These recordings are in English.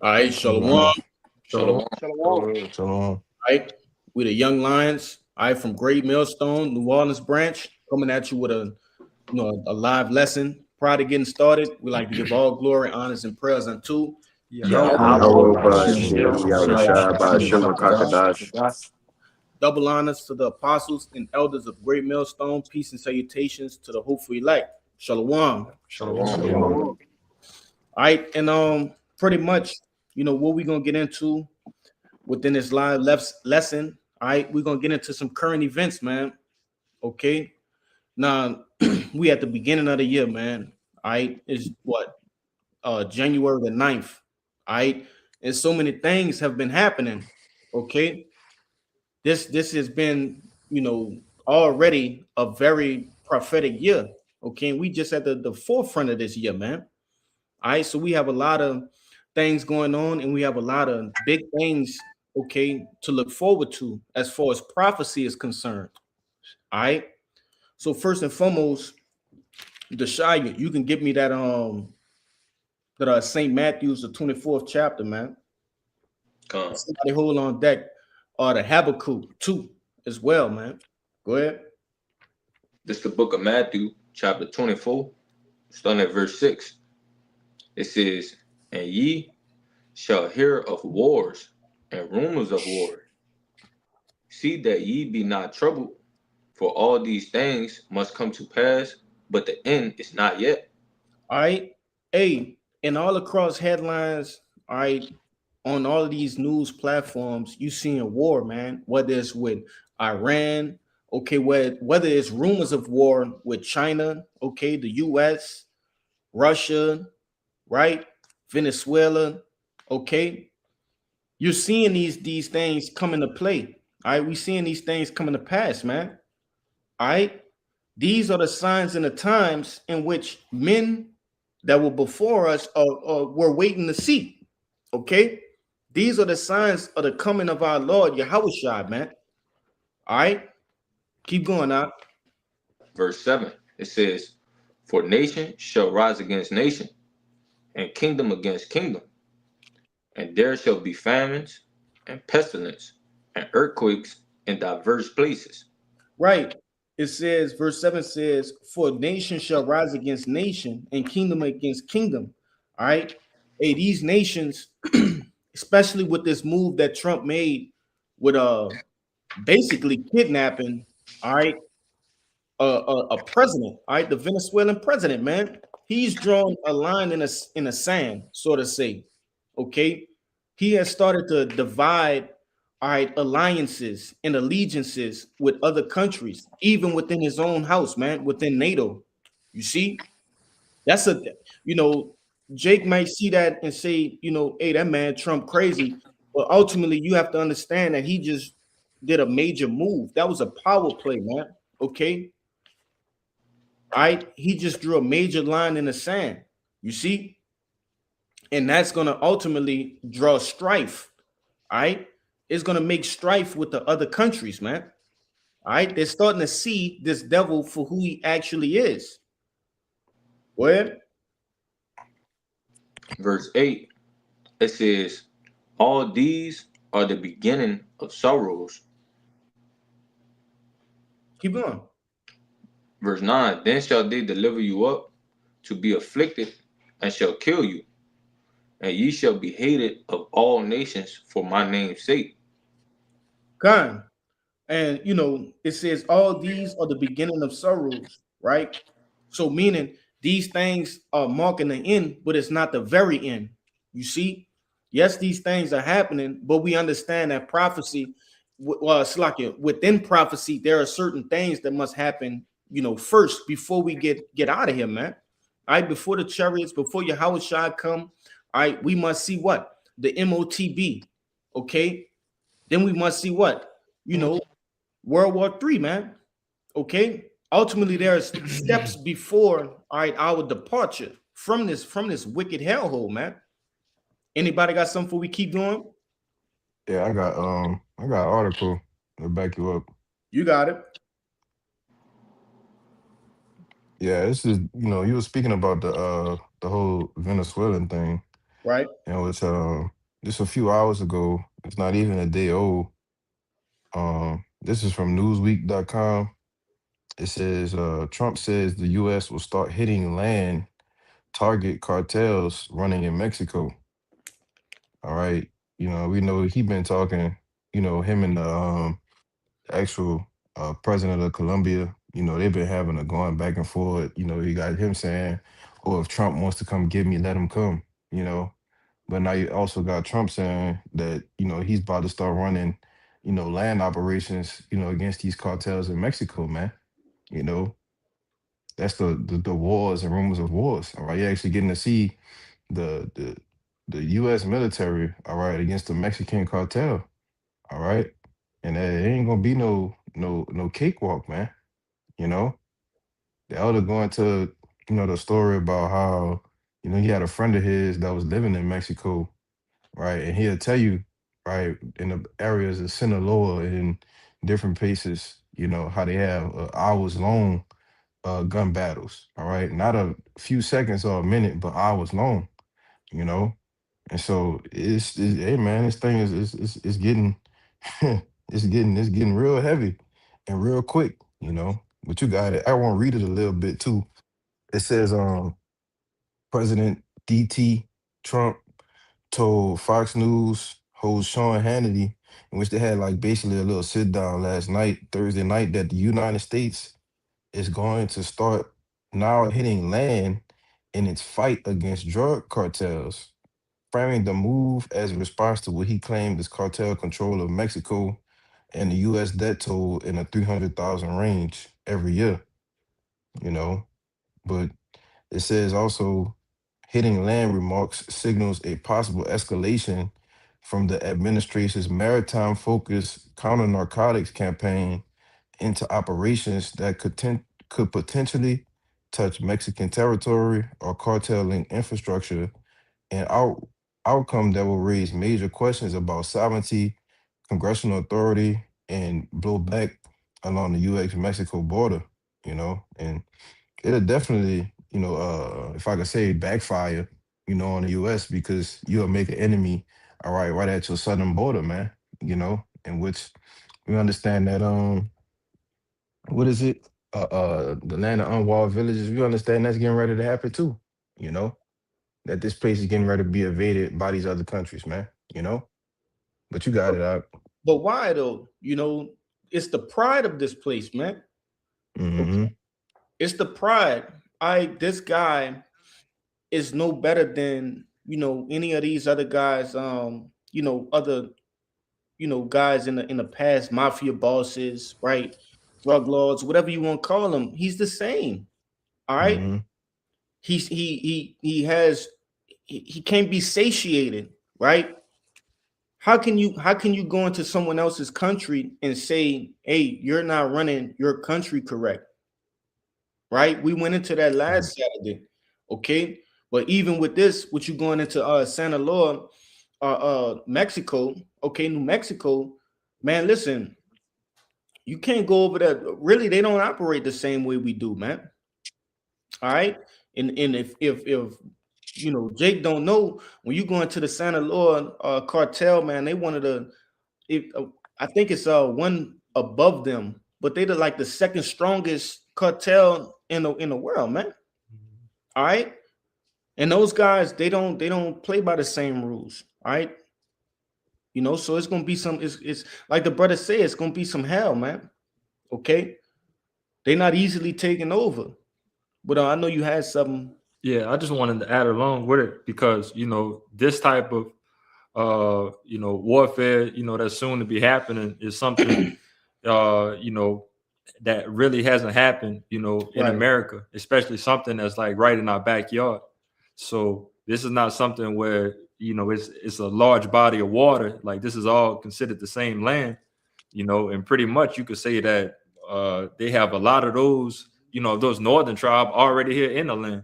All right, Shalom. Shalom. All Shalom. Shalom. Shalom. right, we the Young Lions. All right, from Great Millstone, New Orleans branch, coming at you with a live lesson. Prior to getting started, we like to give all glory, honors, and prayers unto Yahweh Yahweh. Yahweh Bahashim Bashim Yahweh Shai Yahushua Bashim Bashim Rakadash. Rakadash. Double honors to the apostles and elders of Great Millstone. Peace and salutations to the hopeful elect. Shalom. All Shalom. Shalom. right, and pretty much, what we're gonna get into within this live lesson. All right, we're gonna get into some current events, man. Okay. Now we at the beginning of the year, man. All right, is what January the 9th. All right, and so many things have been happening. Okay, this has been already a very prophetic year. Okay, and we just at the forefront of this year, man. All right, so we have a lot of things going on, and we have a lot of big things, okay, to look forward to as far as prophecy is concerned. All right. So first and foremost, the shy, you can give me that St. Matthew's the 24th chapter, man. Come. Somebody hold on deck, or the Habakkuk 2 as well, man. Go ahead. This is the book of Matthew, chapter 24, starting at verse 6. It says, "And ye shall hear of wars and rumors of war. See that ye be not troubled, for all these things must come to pass, but the end is not yet." All right. Hey, and all across headlines, all right, on all of these news platforms, you see a war, man. Whether it's with Iran, okay, whether it's rumors of war with China, okay, the US, Russia, right, Venezuela, okay. You're seeing these things come into play. All right, we seeing these things come into pass, man. All right. These are the signs and the times in which men that were before us were waiting to see. Okay. These are the signs of the coming of our Lord Yahushua, man. All right. Keep going now. Verse 7, it says, "For nation shall rise against nation, and kingdom against kingdom, and there shall be famines and pestilence and earthquakes in diverse places." Right. It says, verse 7 says, for nation shall rise against nation and kingdom against kingdom. All right. Hey, these nations, especially with this move that Trump made with basically kidnapping, all right, a president, all right, the Venezuelan president, man. He's drawn a line in a sand, so to say. Okay. He has started to divide, all right, alliances and allegiances with other countries, even within his own house, man, within NATO. You see, that's you know, Jake might see that and say, hey, that man Trump crazy. But ultimately, you have to understand that he just did a major move. That was a power play, man. Okay. All right. He just drew a major line in the sand. You see? And that's going to ultimately draw strife. All right. It's going to make strife with the other countries, man. All right. They're starting to see this devil for who he actually is. Well, Verse 8, it says, "All these are the beginning of sorrows." keep going. Verse 9, "Then shall they deliver you up to be afflicted, and shall kill you, and ye shall be hated of all nations for my name's sake." Kind. And it says all these are the beginning of sorrows, right? So meaning these things are marking the end, but it's not the very end. You see, yes, these things are happening, but we understand that prophecy, well, it's like within prophecy, there are certain things that must happen, first before we get out of here, man. All right, before the chariots, before your Howard Shah come, all right, we must see what the MOTB, okay. Then we must see what World War III, man. Okay. Ultimately, there's steps before all right our departure from this wicked hellhole, man. Anybody got something before we keep going? Yeah, I got an article to back you up. You got it. Yeah, this is you were speaking about the whole Venezuelan thing. Right. You know, it's just a few hours ago. It's not even a day old. This is from Newsweek.com. It says Trump says the U.S. will start hitting land target cartels running in Mexico. All right, you know we know he been talking. You know him and the actual president of Colombia. You know they've been having a going back and forth. You know you got him saying, "Oh, if Trump wants to come get me, let him come." You know, but now you also got Trump saying that he's about to start running, land operations, against these cartels in Mexico, man. You know, that's the wars and rumors of wars. All right, you're actually getting to see the the the U.S. military, all right, against the Mexican cartel, all right, and it ain't gonna be no cakewalk, man. You know, the elder going to the story about how he had a friend of his that was living in Mexico, right, and he'll tell you, right, in the areas of Sinaloa and different places, how they have hours long gun battles, all right, not a few seconds or a minute, but hours long, you know. And so hey man, this thing is getting it's getting real heavy and real quick, But you got it. I want to read it a little bit too. It says President DT Trump told Fox News host Sean Hannity, in which they had like basically a little sit down last night, Thursday night, that the United States is going to start now hitting land in its fight against drug cartels, framing the move as a response to what he claimed is cartel control of Mexico and the U.S. debt toll in a 300,000 range every year, you know. But it says also hitting land remarks signals a possible escalation from the administration's maritime focused counter narcotics campaign into operations that could potentially touch Mexican territory or cartel linked infrastructure, an outcome that will raise major questions about sovereignty, congressional authority, and blowback along the U.S. Mexico border, and it'll definitely, if I could say, backfire, on the U.S. because you'll make an enemy, all right at your southern border, man. In which we understand that what is it? The land of unwalled villages. We understand that's getting ready to happen too. You know that this place is getting ready to be invaded by these other countries, man. But you got it out. But why though? It's the pride of this place, man. Mm-hmm. Okay. It's the pride. This guy is no better than any of these other guys. Other guys in the past, mafia bosses, right? Drug lords, whatever you want to call them. He's the same. All right. Mm-hmm. He can't be satiated, right? How can you go into someone else's country and say, hey, you're not running your country correct? Right? We went into that last Saturday. Okay. But even with this, what you going into Sinaloa, Mexico, okay, New Mexico, man, listen, you can't go over there. Really, they don't operate the same way we do, man. All right. And if Jake don't know, when you go into the Sinaloa cartel, man, they one of the I think it's one above them, but they're like the second strongest cartel in the world, man. All right. And those guys, they don't play by the same rules. All right. So it's gonna be it's like the brother said, it's gonna be some hell, man. Okay. They're not easily taken over. But I know you had something. Yeah, I just wanted to add along with it because this type of warfare that's soon to be happening is something that really hasn't happened in Right. America, especially something that's like right in our backyard. So this is not something where it's a large body of water. Like this is all considered the same land, and pretty much you could say that they have a lot of those those northern tribe already here in the land.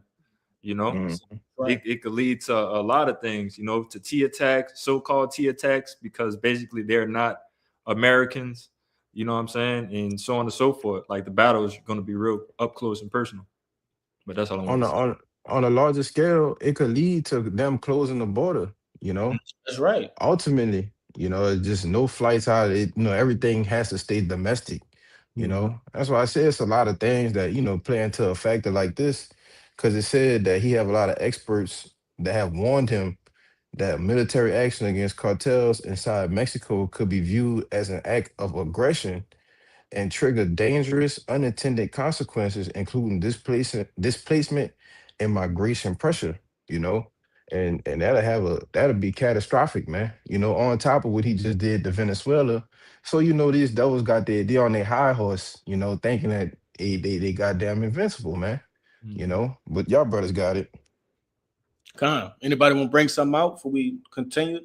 Right. It could lead to a lot of things, to T attacks, so-called T attacks, because basically they're not Americans, you know what I'm saying, and so on and so forth. Like the battle is going to be real up close and personal. But that's all I want to say. on a larger scale, it could lead to them closing the border. You know, That's right. ultimately, it's just no flights out. Everything has to stay domestic. Mhm. That's why I say it's a lot of things that play into a factor like this, because it said that he have a lot of experts that have warned him that military action against cartels inside Mexico could be viewed as an act of aggression and trigger dangerous unintended consequences, including displacement and migration pressure. You know, and that'll be catastrophic, man. On top of what he just did to Venezuela. So these devils they on their high horse, thinking that they goddamn invincible, man. Mhm. But y'all brothers got it. Anybody want to bring something out before we continue?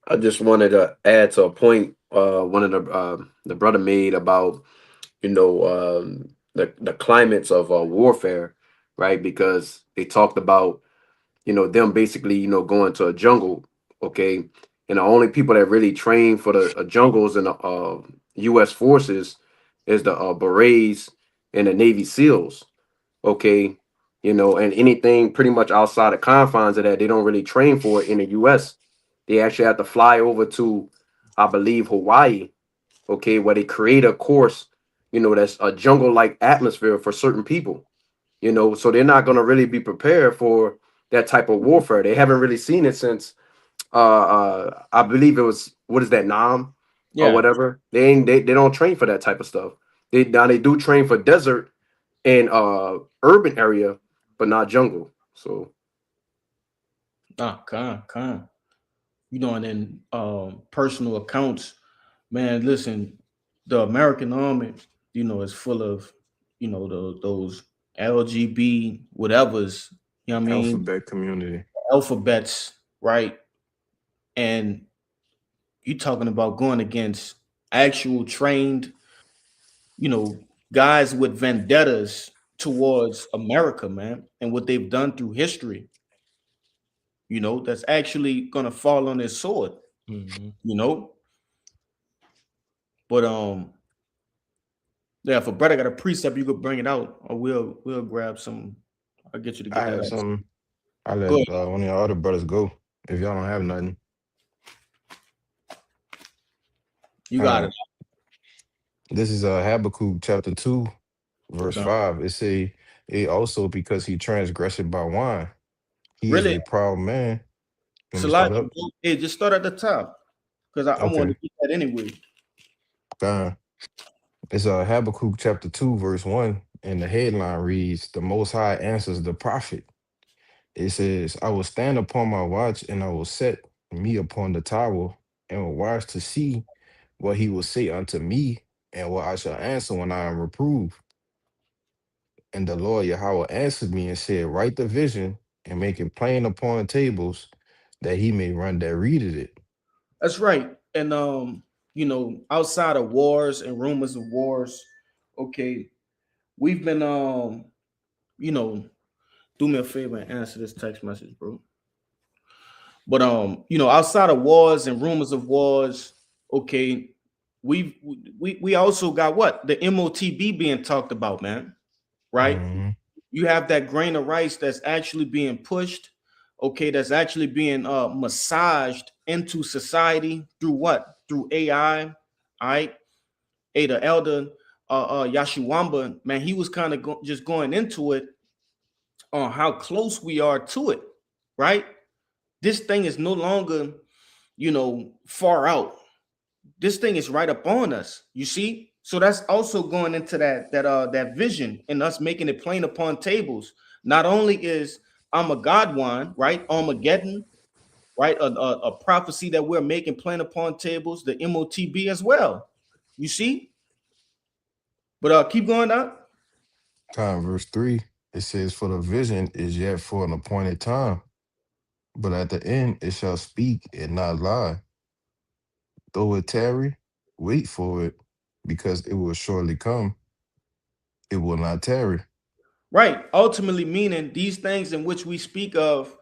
I just wanted to add to a point one of the brother made about the climates of warfare, right? Because they talked about them basically going to a jungle, okay, and the only people that really train for the jungles in the U.S. forces is the berets and the Navy SEALs, okay, and anything pretty much outside the confines of that they don't really train for it in the U.S. They actually have to fly over to, I believe, Hawaii, okay, where they create a course, that's a jungle-like atmosphere for certain people, so they're not going to really be prepared for that type of warfare. They haven't really seen it since, I believe it was, what is that, Nam or Yeah, whatever. They don't train for that type of stuff. They do train for desert and urban area, but not jungle. So con. And then personal accounts, man. Listen, the American army, is full of, those LGB whatevers. You know what I mean? Alphabet community. Alphabets, right? And you talking about going against actual trained, you know, guys with vendettas towards America, man, and what they've done through history. That's actually gonna fall on their sword. Mhm. You know, but yeah, if a brother got a precept, you could bring it out, or we'll grab some. I'll get you to I get that have out. some. I let Go ahead. one of your other brothers go if y'all don't have nothing. You All got right. it. This is Habakkuk chapter 2, verse Okay. 5. It also because he transgressed by wine. He is Really, a proud man. You want it's me a to lot. start up? Hey, just start at the top because I want Okay. to get that anyway. It's Habakkuk chapter 2, verse 1. And the headline reads, The Most High answers the prophet. It says, I will stand upon my watch and I will set me upon the tower and will watch to see what he will say unto me and what I shall answer when I am reproved. And the Lord Yahweh answered me and said, Write the vision and make it plain upon tables that he may run that readeth it. That's right. And outside of wars and rumors of wars, okay, we've been you know, do me a favor and answer this text message, bro. But outside of wars and rumors of wars, okay, we also got what? The MOTB being talked about, man. Right? Mhm. You have that grain of rice that's actually being pushed, okay, that's actually being massaged into society through what? Through AI. All right. Hey, the elder Yashuwamba, man, he was kind of just going into it on how close we are to it, right? This thing is no longer, far out. This thing is right up on us. You see? So that's also going into that vision and us making it plain upon tables. Not only is Armageddon, right? Armageddon, right? A prophecy that we're making plain upon tables, the MOTB as well. You see? But keep going up. Verse 3, it says, For the vision is yet for an appointed time, but at the end it shall speak and not lie. Though it tarry, wait for it, because it will surely come. It will not tarry. Right. Ultimately meaning these things in which we speak of,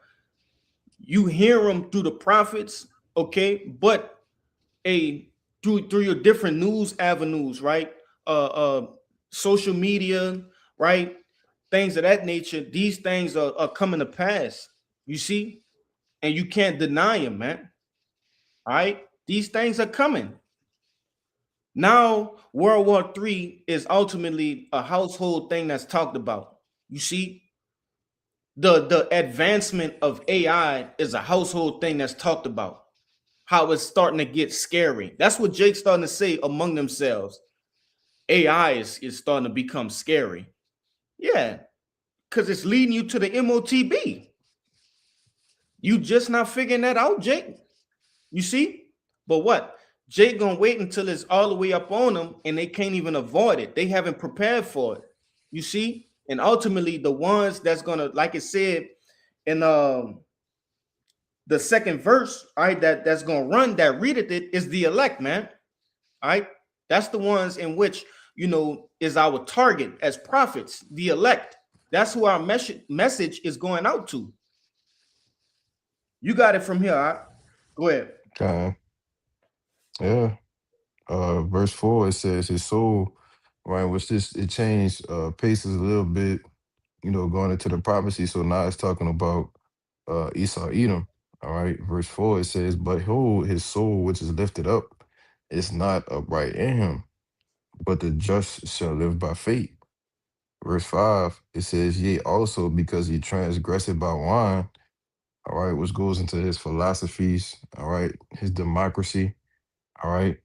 you hear them through the prophets, okay, but a through your different news avenues, right? Social media, right? things of that nature, these things are coming to pass. You see, and you can't deny them, man. All right, these things are coming. Now, World War III is ultimately a household thing that's talked about. You see, the advancement of AI is a household thing that's talked about. How it's starting to get scary. That's what Jake's starting to say among themselves. AI is starting to become scary. Yeah, because it's leading you to the MOTB. You just not figuring that out, Jake. You see? But what? Jake gonna wait until it's all the way up on them and they can't even avoid it. They haven't prepared for it. You see? And ultimately, the ones that's gonna, like it said in the second verse, all right, that's gonna run, that readeth it, is the elect, man. All right, that's the ones in which, you know, is our target as prophets, the elect. That's who our message is going out to. You got it from here. All right? Go ahead. Okay. Yeah. Verse 4, it says his soul, right, which this it changed paces a little bit, you know, going into the prophecy. So now it's talking about Esau Edom. All right. Verse 4, it says, but behold, his soul which is lifted up is not upright in him, but the just shall live by faith. Verse 5, it says, yea, also because he transgressed by wine, all right, which goes into his philosophies, all right, his democracy, all right.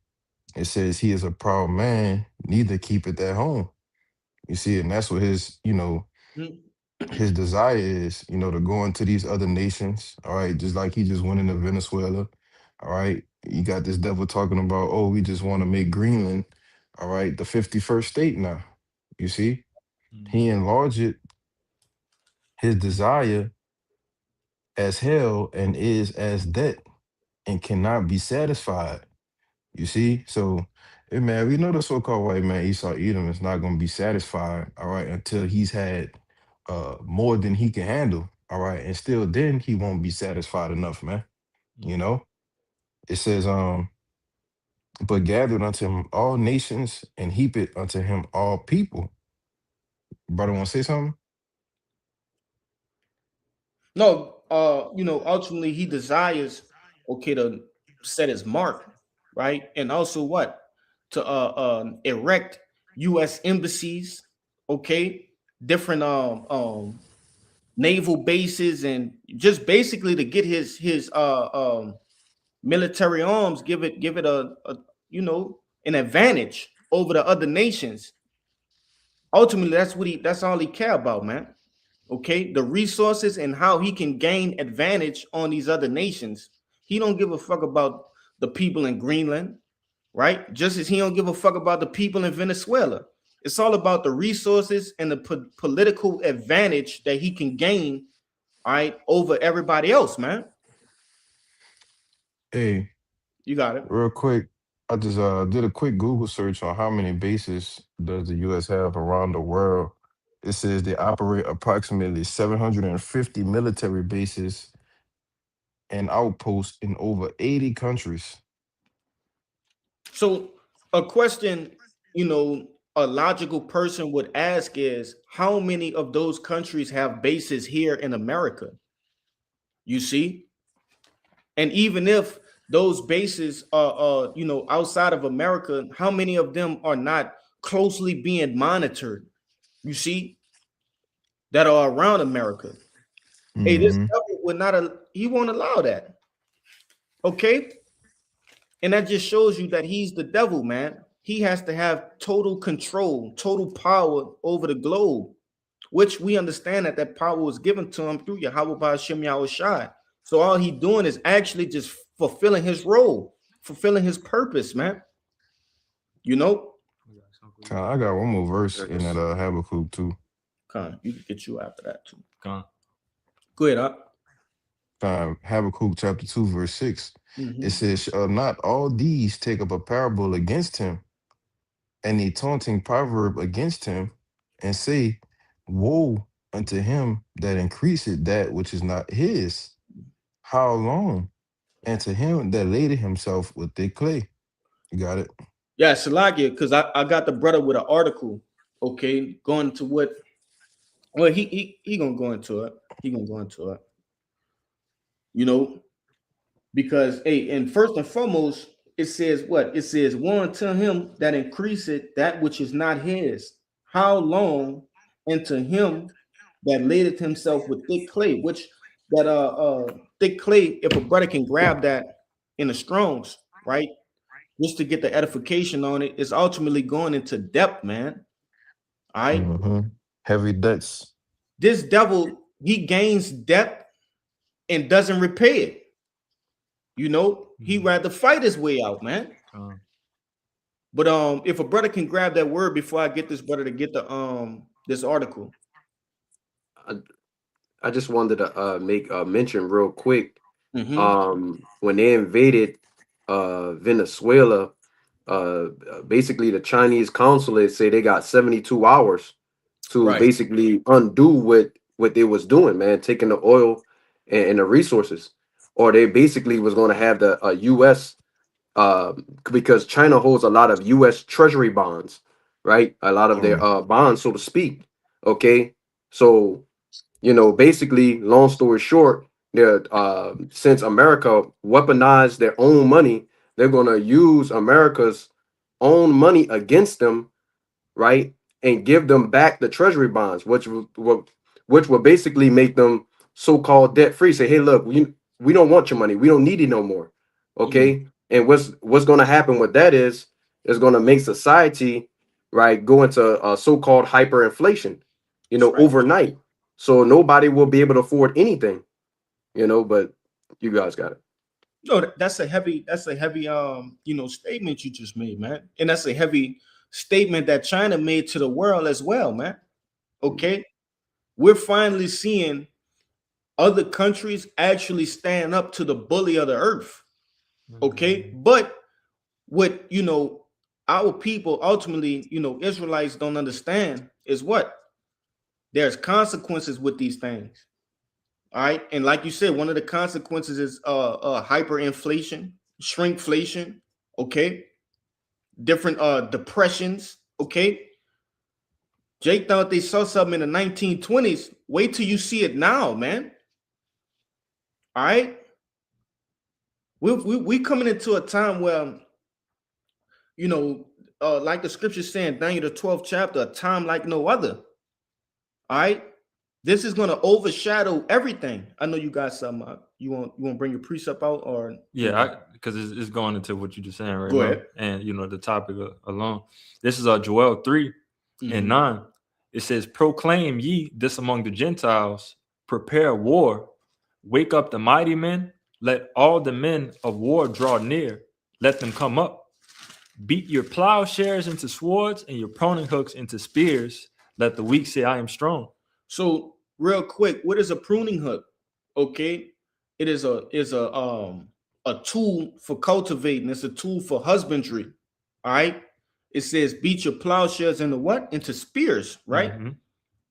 It says he is a proud man, neither keepeth at home. You see, and that's what his, you know, his desire is, you know, to go into these other nations, all right, just like he just went into Venezuela, all right. You got this devil talking about, oh, we just want to make Greenland, all right, the 51st state now. You see, he enlarged it, his desire as hell and is as debt and cannot be satisfied. You see? So, hey man, we know the so-called white man Esau Edom is not gonna be satisfied, all right, until he's had more than he can handle. All right. And still then he won't be satisfied enough, man. You know? It says, but gathered unto him all nations and heap it unto him all people. Brother wanna say something? No, you know, ultimately he desires, okay, to set his mark, right? And also what? To erect U.S. embassies, okay, different naval bases, and just basically to get his military arms, give it a you know, an advantage over the other nations. Ultimately, that's all he care about, man. Okay, the resources and how he can gain advantage on these other nations. He don't give a fuck about the people in Greenland, right? Just as he don't give a fuck about the people in Venezuela. It's all about the resources and the political advantage that he can gain, all right, over everybody else, man. Hey, You got it. real quick. I just did a quick Google search on how many bases does the US have around the world. It says they operate approximately 750 military bases and outposts in over 80 countries. So a question, you know, a logical person would ask is, how many of those countries have bases here in America? You see? And even if those bases are you know, outside of America, how many of them are not closely being monitored? You see, that are around America. Hey, this Mhm. devil would not, he won't allow that. Okay. And that just shows you that he's the devil, man. He has to have total control, total power over the globe, which we understand that power was given to him through Yahweh Ba'ashem Yahushai. So all he doing is actually just fulfilling his role, fulfilling his purpose, man. You know? I got one more verse in Yes. that Habakkuk too. Con, you can get you after that too. Con. Go ahead, huh? Habakkuk chapter 2, verse 6. Mhm. It says, shall not all these take up a parable against him, and a taunting proverb against him, and say, woe unto him that increaseth that which is not his? How long? And to him that laded himself with thick clay. You got it? Yeah, Shalakia, because I got the brother with an article, okay, going to what Well, he gonna go into it. He gonna go into it. You know, because hey, and first and foremost, it says what? It says, "One to him that increaseth that which is not his. How long? And to him that ladeth himself with thick clay, which that thick clay, if a brother can grab that in the Strongs, right? Just to get the edification on it, is ultimately going into depth, man. All right. Mhm. Heavy debts. This devil, he gains depth and doesn't repay it. You know, he rather fight his way out, man. But if a brother can grab that word before I get this brother to get the this article. I just wanted to make a mention real quick. Mhm. When they invaded Venezuela, basically the Chinese consulate say they got 72 hours to Right. basically undo what they was doing, man, taking the oil and the resources, or they basically was going to have the U.S. Because China holds a lot of U.S. Treasury bonds, right? A lot of their bonds, so to speak. Okay, so basically, long story short, they're since America weaponized their own money, they're gonna use America's own money against them, right? And give them back the treasury bonds, which will basically make them so-called debt-free. Say, hey, look, we don't want your money, we don't need it no more. Okay. And what's gonna happen with that is gonna make society, right, go into so-called hyperinflation, That's right. overnight. So nobody will be able to afford anything, but you guys got it. No, that's a heavy statement you just made, man. And that's a heavy statement that China made to the world as well, man. Okay. We're finally seeing other countries actually stand up to the bully of the earth. Okay. But what our people ultimately, Israelites don't understand is what? There's consequences with these things. All right. And like you said, one of the consequences is hyperinflation, shrinkflation, okay, different depressions, okay. Jake thought they saw something in the 1920s. Wait till you see it now, man. All right. We coming into a time where, like the scripture saying, Daniel the 12th chapter, a time like no other. All right. This is going to overshadow everything. I know you got some. You want to bring your precept out, or because it's going into what you're just saying right Go now, ahead. and the topic alone. This is Joel 3 and 9. It says, "Proclaim ye this among the Gentiles, prepare war, wake up the mighty men, let all the men of war draw near, let them come up. Beat your plowshares into swords and your pruning hooks into spears. Let the weak say, I am strong." So real quick, what is a pruning hook? Okay, it is a tool for cultivating. It's a tool for husbandry. All right. It says beat your plowshares into what? Into spears, right?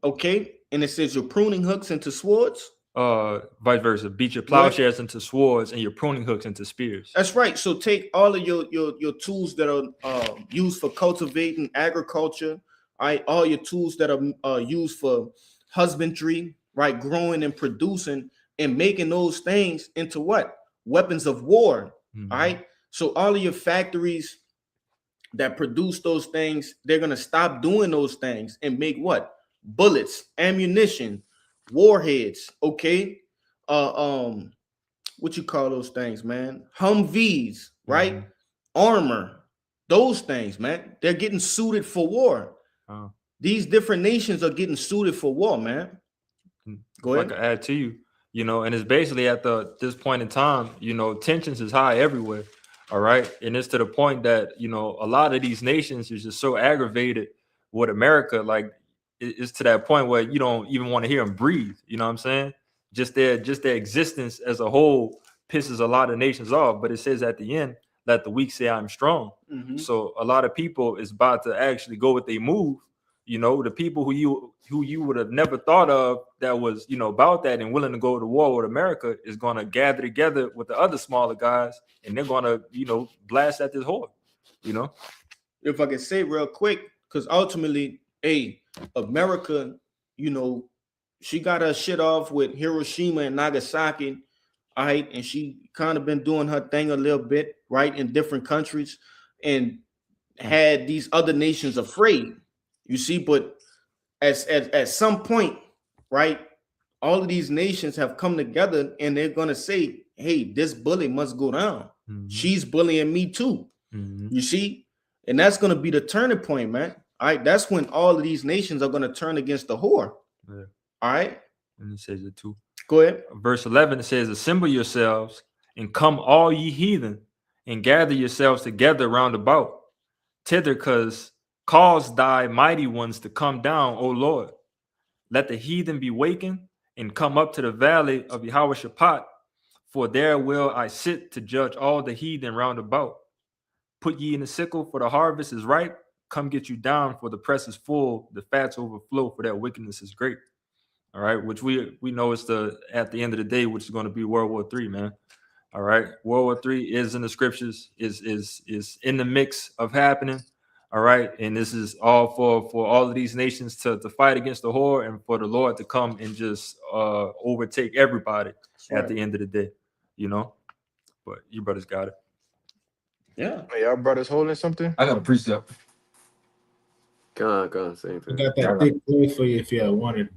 Okay. And it says your pruning hooks into swords. Vice versa. Beat your plowshares into swords and your pruning hooks into spears. That's right. So take all of your tools that are used for cultivating agriculture. All right, all your tools that are used for husbandry, right, growing and producing, and making those things into what? Weapons of war. All right. So all of your factories that produce those things, they're gonna stop doing those things and make what? Bullets, ammunition, warheads. Okay. What you call those things, man? Humvees, right? Armor, those things, man. They're getting suited for war. These different nations are getting suited for war, man. Go ahead. If I could add to you, and it's basically at this point in time, tensions is high everywhere. All right. And it's to the point that, a lot of these nations is just so aggravated with America. Like it's to that point where you don't even want to hear them breathe. You know what I'm saying? Just their existence as a whole pisses a lot of nations off. But it says at the end, let the weak say I'm strong. So a lot of people is about to actually go with their move. The people who you would have never thought of that was, about that and willing to go to war with America is going to gather together with the other smaller guys, and they're going to, blast at this horde, If I can say real quick, because ultimately, America, She got her shit off with Hiroshima and Nagasaki, all right, and she kind of been doing her thing a little bit, right, in different countries, and had these other nations afraid. You see, but at some point, right, all of these nations have come together and they're gonna say, hey, this bully must go down. Mhm. She's bullying me too. Mhm. You see, and that's gonna be the turning point, man. All right, that's when all of these nations are gonna turn against the whore. Yeah. All right, And it says it too. go ahead. Verse 11, it says, assemble yourselves and come all ye heathen and gather yourselves together round about thither, cause thy mighty ones to come down, O Lord. Let the heathen be wakened and come up to the valley of Yahweh, for there will I sit to judge all the heathen round about. Put ye in the sickle, for the harvest is ripe. Come get you down, for the press is full, the fats overflow, for that wickedness is great. All right, which we know is at the end of the day, which is going to be World War III, man. All right, World War III is in the scriptures, is in the mix of happening. All right, and this is all for all of these nations to fight against the whore, and for the Lord to come and just overtake everybody at the end of the day, you know. But you brothers got it. Yeah. Hey, y'all brothers holding something? I got a precept. Go on, same I thing. got that thick clay for you if you wanted.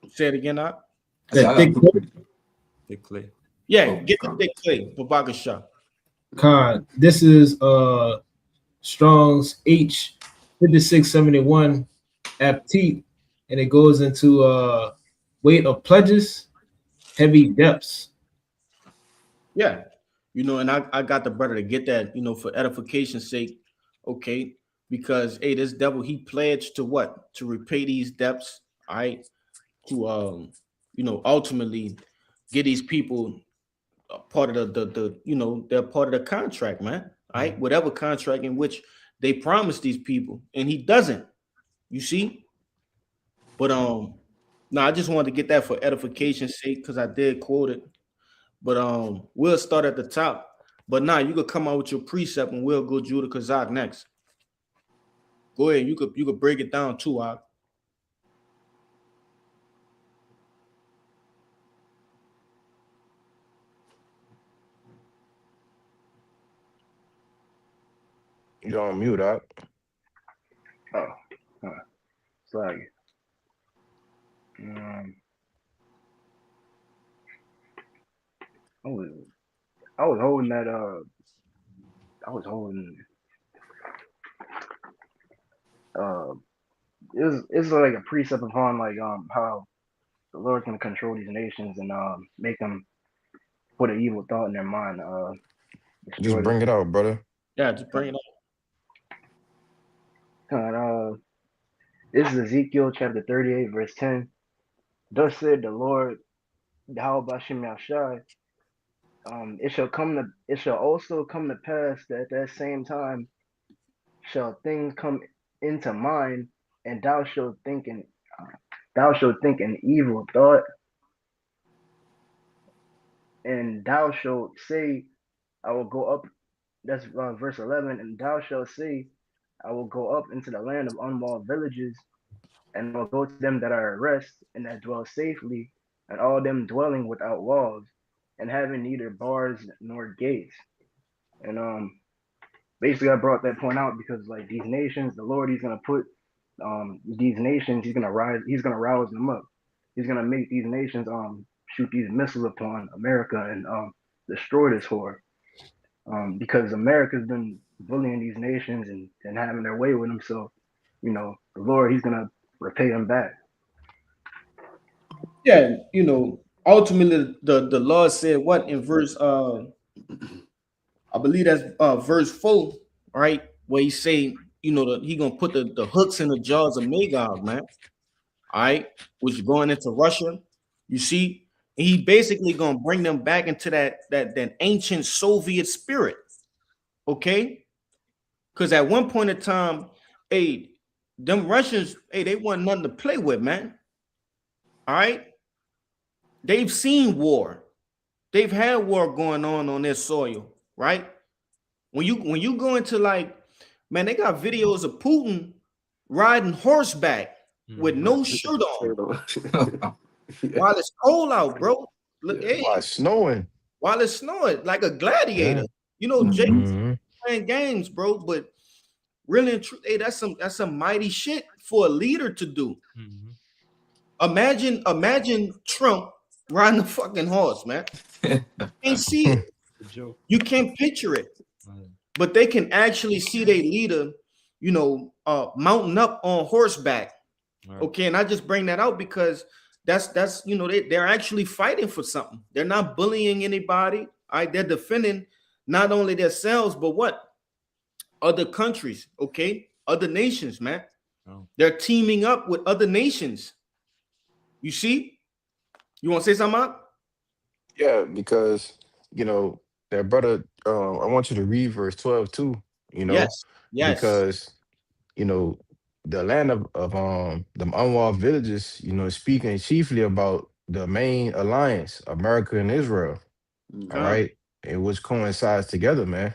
Say it again, Doc. I said, That I thick got a clay. precept. Thick clay. Yeah, Oh, get the God. thick clay for Baka Shah. Con, this is Strong's H 5671 aptite, and it goes into weight of pledges, heavy depths. Yeah, you know, and I got the brother to get that, you know, for edification's sake, okay, because hey, this devil, he pledged to what? To repay these debts, all right, to you know, ultimately get these people a part of the you know, they're part of the contract, man, all right, whatever contract in which they promised these people, and he doesn't, you see. But no, I just wanted to get that for edification's sake because I did quote it. But we'll start at the top. But now you could come out with your precept and we'll go Judah Kazak next. Go ahead. You could break it down too, Ak. You on mute, up. Sorry. I was holding that it's like a precept upon like how the Lord's gonna control these nations and make them put an evil thought in their mind, Just destroy bring it out, brother. Yeah, just bring it up. This is Ezekiel chapter 38, verse 10. Thus said the Lord, Yahweh Bashem Yahshai, it shall also come to pass that at that same time shall things come into mind, and thou shalt think an evil thought, and thou shalt say, I will go up. That's verse 11. And thou shalt say, I will go up into the land of unwalled villages, and will go to them that are at rest and that dwell safely, and all them dwelling without walls, and having neither bars nor gates. And basically I brought that point out because like these nations, the Lord, he's gonna put these nations, he's gonna rouse them up. He's gonna make these nations shoot these missiles upon America and destroy this whore. Because America's been bullying these nations and having their way with them. So, you know, the Lord, he's gonna repay them back. Yeah, you know, ultimately the Lord said what in verse I believe that's verse 4, right? Where he say, you know, he gonna put the hooks in the jaws of Magog, man. All right, which is going into Russia. You see, and he basically gonna bring them back into that ancient Soviet spirit. Okay, because at one point in time, hey, them Russians, hey, they want nothing to play with, man. All right, they've seen war, they've had war going on their soil, right? When you go into like, man, they got videos of Putin riding horseback with no shirt on Yeah. while it's cold out, bro. Look, hey, Why it's snowing? while it's snowing, like a gladiator. Yeah. You know, Jake Mhm. playing games, bro. But really and truth, hey, that's some mighty shit for a leader to do. Mhm. Imagine Trump riding a fucking horse, man. You can't see it. Good joke. You can't picture it. Right. But they can actually see their leader, mounting up on horseback. Right. Okay, and I just bring that out because that's they're actually fighting for something. They're not bullying anybody. All right, they're defending not only themselves, but what? Other countries, okay, other nations, man. Oh. They're teaming up with other nations. You see? You want to say something, Mark? Yeah, because that brother. I want you to read verse 12 too. Yes. Because the land of them unwalled villages. Is speaking chiefly about the main alliance, America and Israel. All right, and which coincides together, man.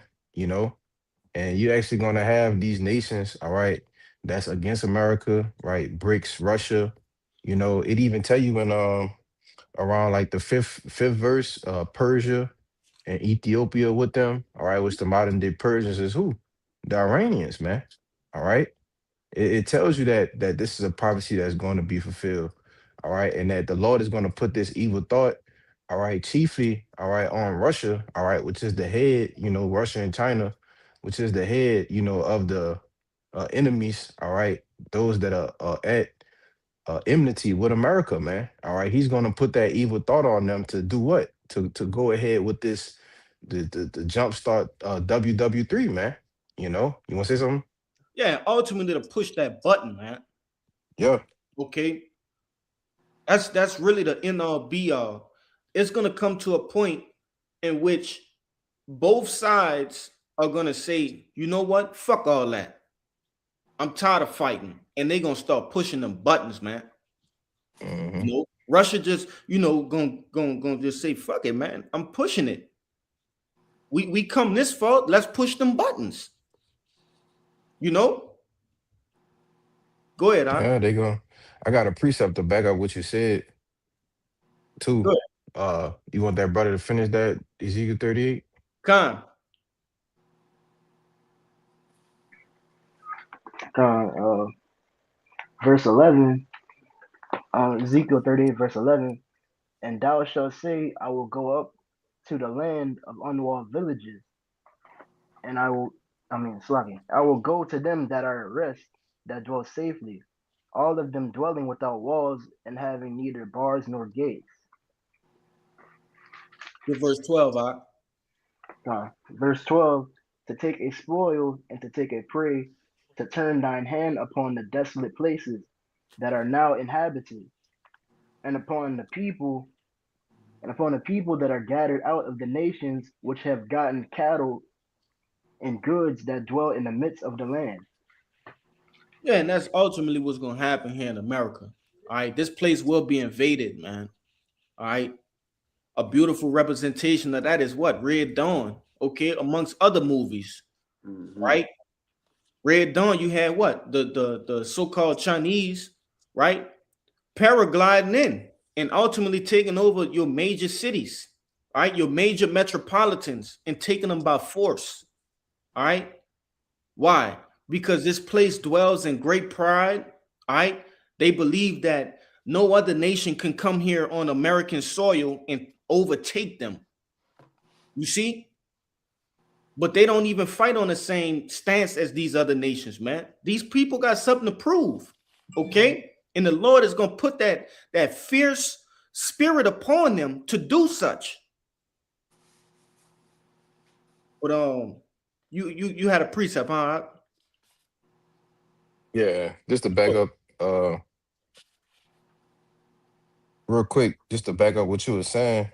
And you're actually gonna have these nations, all right, that's against America, right? BRICS, Russia. It even tell you in around like the fifth verse, Persia and Ethiopia with them, all right, which the modern day Persians is who? The Iranians, man. All right. It tells you that this is a prophecy that's going to be fulfilled, all right, and that the Lord is going to put this evil thought, all right, chiefly, all right, on Russia, all right, which is the head, Russia and China, which is the head, of the enemies, all right, those that are at enmity with America, man. All right, he's going to put that evil thought on them to do what? To go ahead with this, the jumpstart WW3, man. You want to say something? Yeah, ultimately to push that button, man. Yeah. Okay. That's really the end all be all. It's gonna come to a point in which both sides are gonna say, you know what? Fuck all that. I'm tired of fighting. And they're gonna start pushing them buttons, man. Mhm. Russia just, gonna just say, fuck it, man. I'm pushing it. We come this far, let's push them buttons. Go ahead, huh? Yeah, they go. I got a precept to back up what you said too. Good. You want that brother to finish that Ezekiel 38? Verse 11, Ezekiel 38, verse 11, and thou shalt say, I will go up to the land of unwalled villages, and I will go to them that are at rest, that dwell safely, all of them dwelling without walls and having neither bars nor gates. Good verse 12, huh? Verse 12, to take a spoil and to take a prey, to turn thine hand upon the desolate places that are now inhabited, and upon the people that are gathered out of the nations which have gotten cattle and goods that dwell in the midst of the land. Yeah, and that's ultimately what's gonna happen here in America. All right, this place will be invaded, man. All right, a beautiful representation of that is what? Red Dawn. Okay, amongst other movies, right? Red Dawn, you had what? The so-called Chinese, right? Paragliding in and ultimately taking over your major cities, all right, your major metropolitans, and taking them by force. All right. Why? Because this place dwells in great pride. All right. They believe that no other nation can come here on American soil and overtake them. You see? But they don't even fight on the same stance as these other nations, man. These people got something to prove. Okay. And the Lord is going to put that fierce spirit upon them to do such. But you had a precept, huh? Yeah, just to back up, real quick, just to back up what you were saying,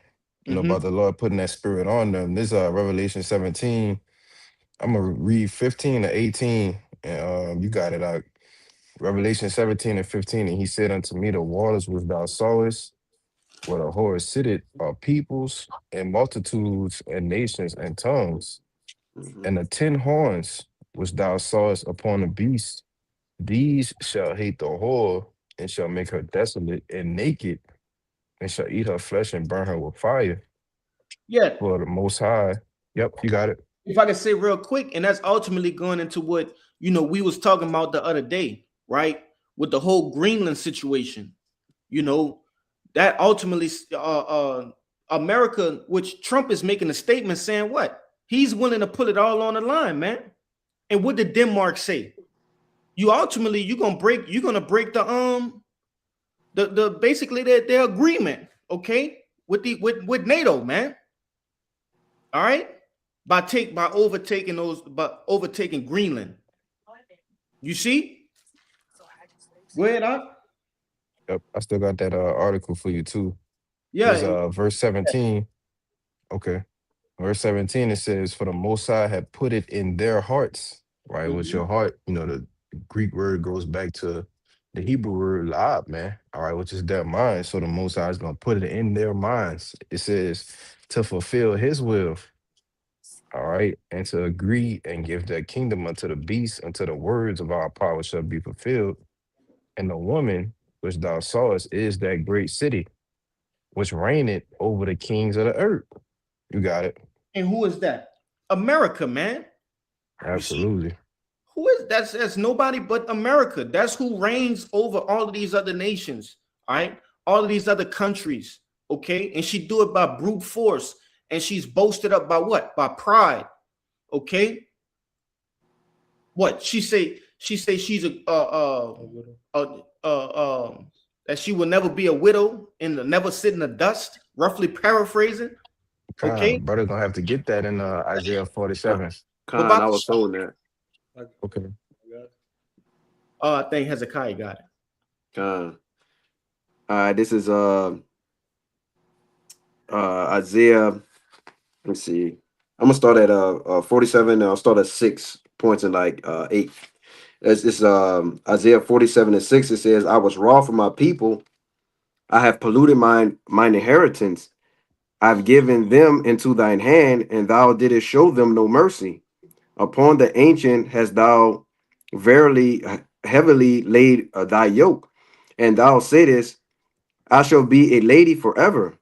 about the Lord putting that spirit on them. This Revelation 17. I'm gonna read 15 to 18, and you got it out. Revelation 17 and 15, and he said unto me, the waters which thou sawest, where the horse sitteth, are peoples and multitudes and nations and tongues. And the 10 horns which thou sawest upon the beast, these shall hate the whore and shall make her desolate and naked, and shall eat her flesh and burn her with fire. Yeah, For the Most High. Yep, you got it. if I can say real quick, and that's ultimately going into what we was talking about the other day, right? With the whole Greenland situation, that ultimately America, which Trump is making a statement saying what? He's willing to put it all on the line, man. And what did Denmark say? You're gonna break the basically their agreement, okay, with NATO, man. All right, by overtaking Greenland. You see? Go ahead, huh? Yep, I still got that article for you too. Yeah, It's verse 17. Okay. Verse 17, it says, for the Most High had put it in their hearts, right? With your heart, the Greek word goes back to the Hebrew word la'ab, man. All right, which is their mind. So the Most High is going to put it in their minds. It says to fulfill his will, all right, and to agree and give that kingdom unto the beast, until the words of our power shall be fulfilled. And the woman which thou sawest is that great city, which reigneth over the kings of the earth. You got it. And who is that? America, man. Absolutely. Who is that's nobody but America. That's who reigns over all of these other nations, all right? All of these other countries, okay? And she do it by brute force, and she's boasted up by what? By pride, okay? What she say? She say she's that she will never be a widow and never sit in the dust. Roughly paraphrasing, okay? Brother gonna have to get that in Isaiah 47. Khan, I was told that. Okay. I think Hezekiah got it. Khan. This is Isaiah. Let's see. I'm gonna start at 47, and I'll start at 6 points and like 8. It's Isaiah 47 and 6. It says, I was wroth for my people. I have polluted mine inheritance. I've given them into thine hand, and thou didst show them no mercy. Upon the ancient hast thou verily heavily laid thy yoke, and thou saidest, I shall be a lady forever.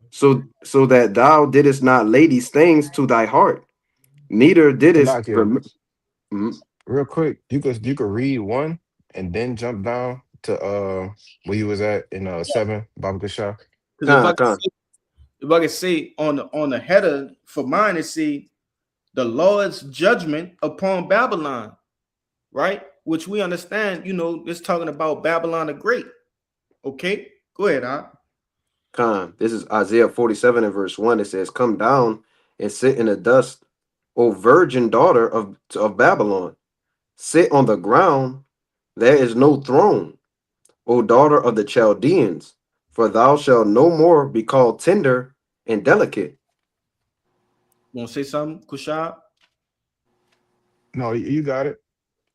So that thou didst not lay these things to thy heart, neither didst Salakia, real quick, you could read 1 and then jump down to where you was at in 7, Baba Shah. Because if I could say on the header for mine, it see the Lord's judgment upon Babylon, right? Which we understand, it's talking about Babylon the Great. Okay, go ahead, huh? Khan, this is Isaiah 47 and verse 1. It says, come down and sit in the dust, O virgin daughter of Babylon. Sit on the ground, there is no throne, O daughter of the Chaldeans, for thou shalt no more be called tender and delicate. You want to say something, Kushab? No, you got it.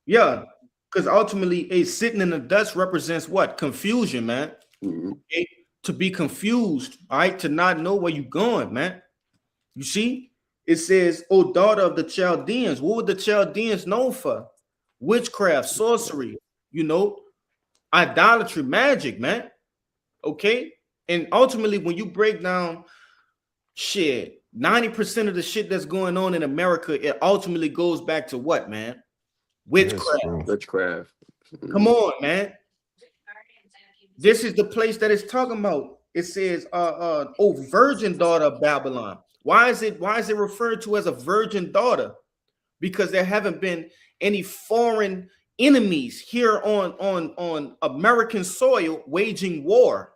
Yeah, because ultimately, sitting in the dust represents what? Confusion, man. Okay? To be confused, all right? To not know where you're going, man. You see? It says, O daughter of the Chaldeans. What were the Chaldeans known for? Witchcraft, sorcery, idolatry, magic, man. Okay? And ultimately, when you break down 90% of the shit that's going on in America, it ultimately goes back to what, man? Witchcraft. Witchcraft. Come on, man. This is the place that it's talking about. It says, oh, virgin daughter of Babylon. Why is it referred to as a virgin daughter? Because there haven't been any foreign enemies here on American soil waging war.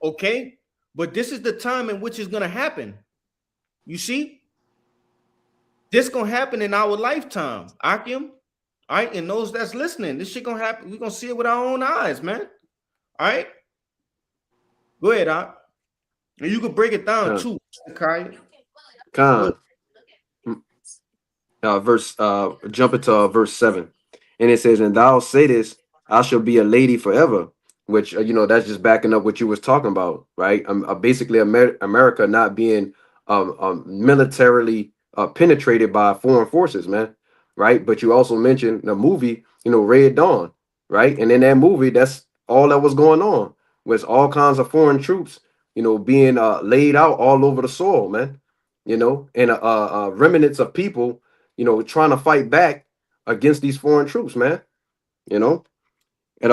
Okay? But this is the time in which it's going to happen. You see? This going to happen in our lifetime. Akim, all right? And those that's listening, this shit going to happen. We're going to see it with our own eyes, man. All right? Go ahead, Ak. And you can break it down too, Kai. Khan. Jump into verse 7. And it says, and thou saidest, I shall be a lady forever. Which, that's just backing up what you was talking about, right? Basically, America not being militarily penetrated by foreign forces, man, right? But you also mentioned the movie, Red Dawn, right? And in that movie, that's all that was going on, with all kinds of foreign troops, you know, being laid out all over the soil, man. You know, and remnants of people, you know, trying to fight back against these foreign troops, man. You know, and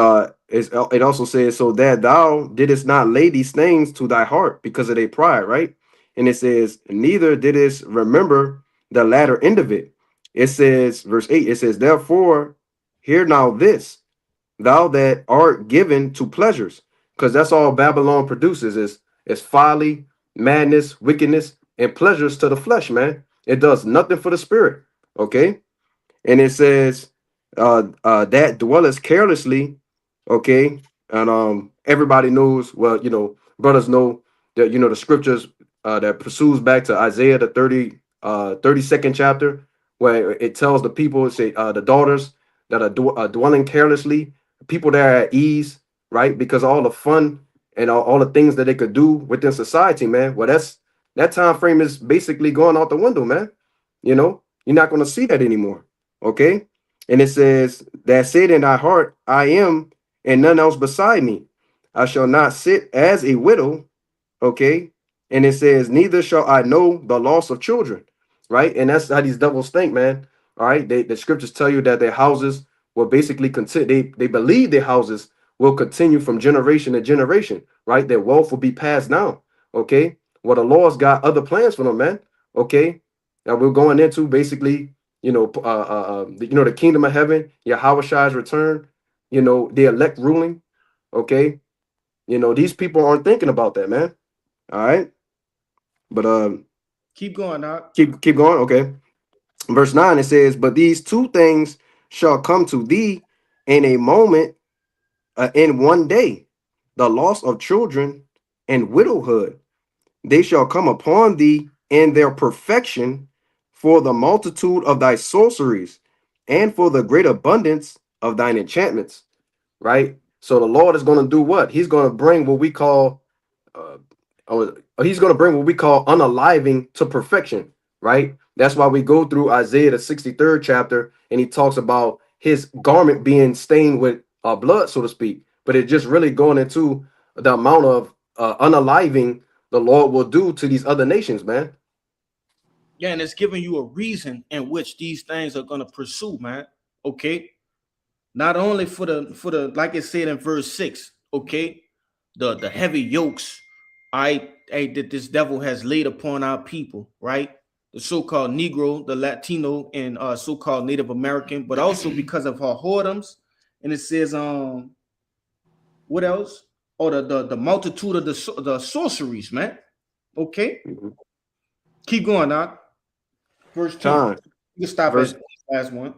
it also says, so that thou didst not lay these things to thy heart because of their pride, right? And it says, neither didst remember the latter end of it. It says, verse 8, it says, therefore, hear now this, thou that art given to pleasures, because that's all Babylon produces is folly, madness, wickedness, and pleasures to the flesh, man. It does nothing for the spirit. Okay. And it says, that dwelleth carelessly. Okay. And everybody knows, well, you know, brothers know that, you know, the scriptures that pursues back to Isaiah the 32nd chapter, where it tells the people, say the daughters that are dwelling carelessly, people that are at ease, right? Because all the fun and all the things that they could do within society, man. Well, that time frame is basically going out the window, man. You know, you're not going to see that anymore. Okay. And it says, that said in thy heart, I am, and none else beside me. I shall not sit as a widow. Okay. And it says, neither shall I know the loss of children. Right. And that's how these devils think, man. All right. The scriptures tell you that their houses will basically continue. They believe their houses will continue from generation to generation. Right. Their wealth will be passed down. Okay. Well, the Lord's got other plans for them, man. Okay. Now we're going into basically, you know, the kingdom of heaven, Yahweh's return, you know, the elect ruling. Okay. You know, these people aren't thinking about that, man. All right. But Keep going, Doc. keep going. Okay. Verse 9, it says, but these two things shall come to thee in a moment, in one day, the loss of children and widowhood. They shall come upon thee in their perfection, for the multitude of thy sorceries and for the great abundance of thine enchantments. Right. So the Lord is going to do what? He's going to bring what we call unaliving to perfection. Right. That's why we go through Isaiah the 63rd chapter, and he talks about his garment being stained with blood, so to speak. But it's just really going into the amount of unaliving the Lord will do to these other nations, man. Yeah, and it's giving you a reason in which these things are going to pursue, man. Okay. Not only for the like it said in verse 6, okay, the heavy yokes, that this devil has laid upon our people, right? The so-called Negro, the Latino, and so-called Native American, but also because of her whoredoms. And it says, what else? Oh, the multitude of the sorceries, man. Okay, keep going, Doc. Verse 10. Time. You can stop Verse- at the last one.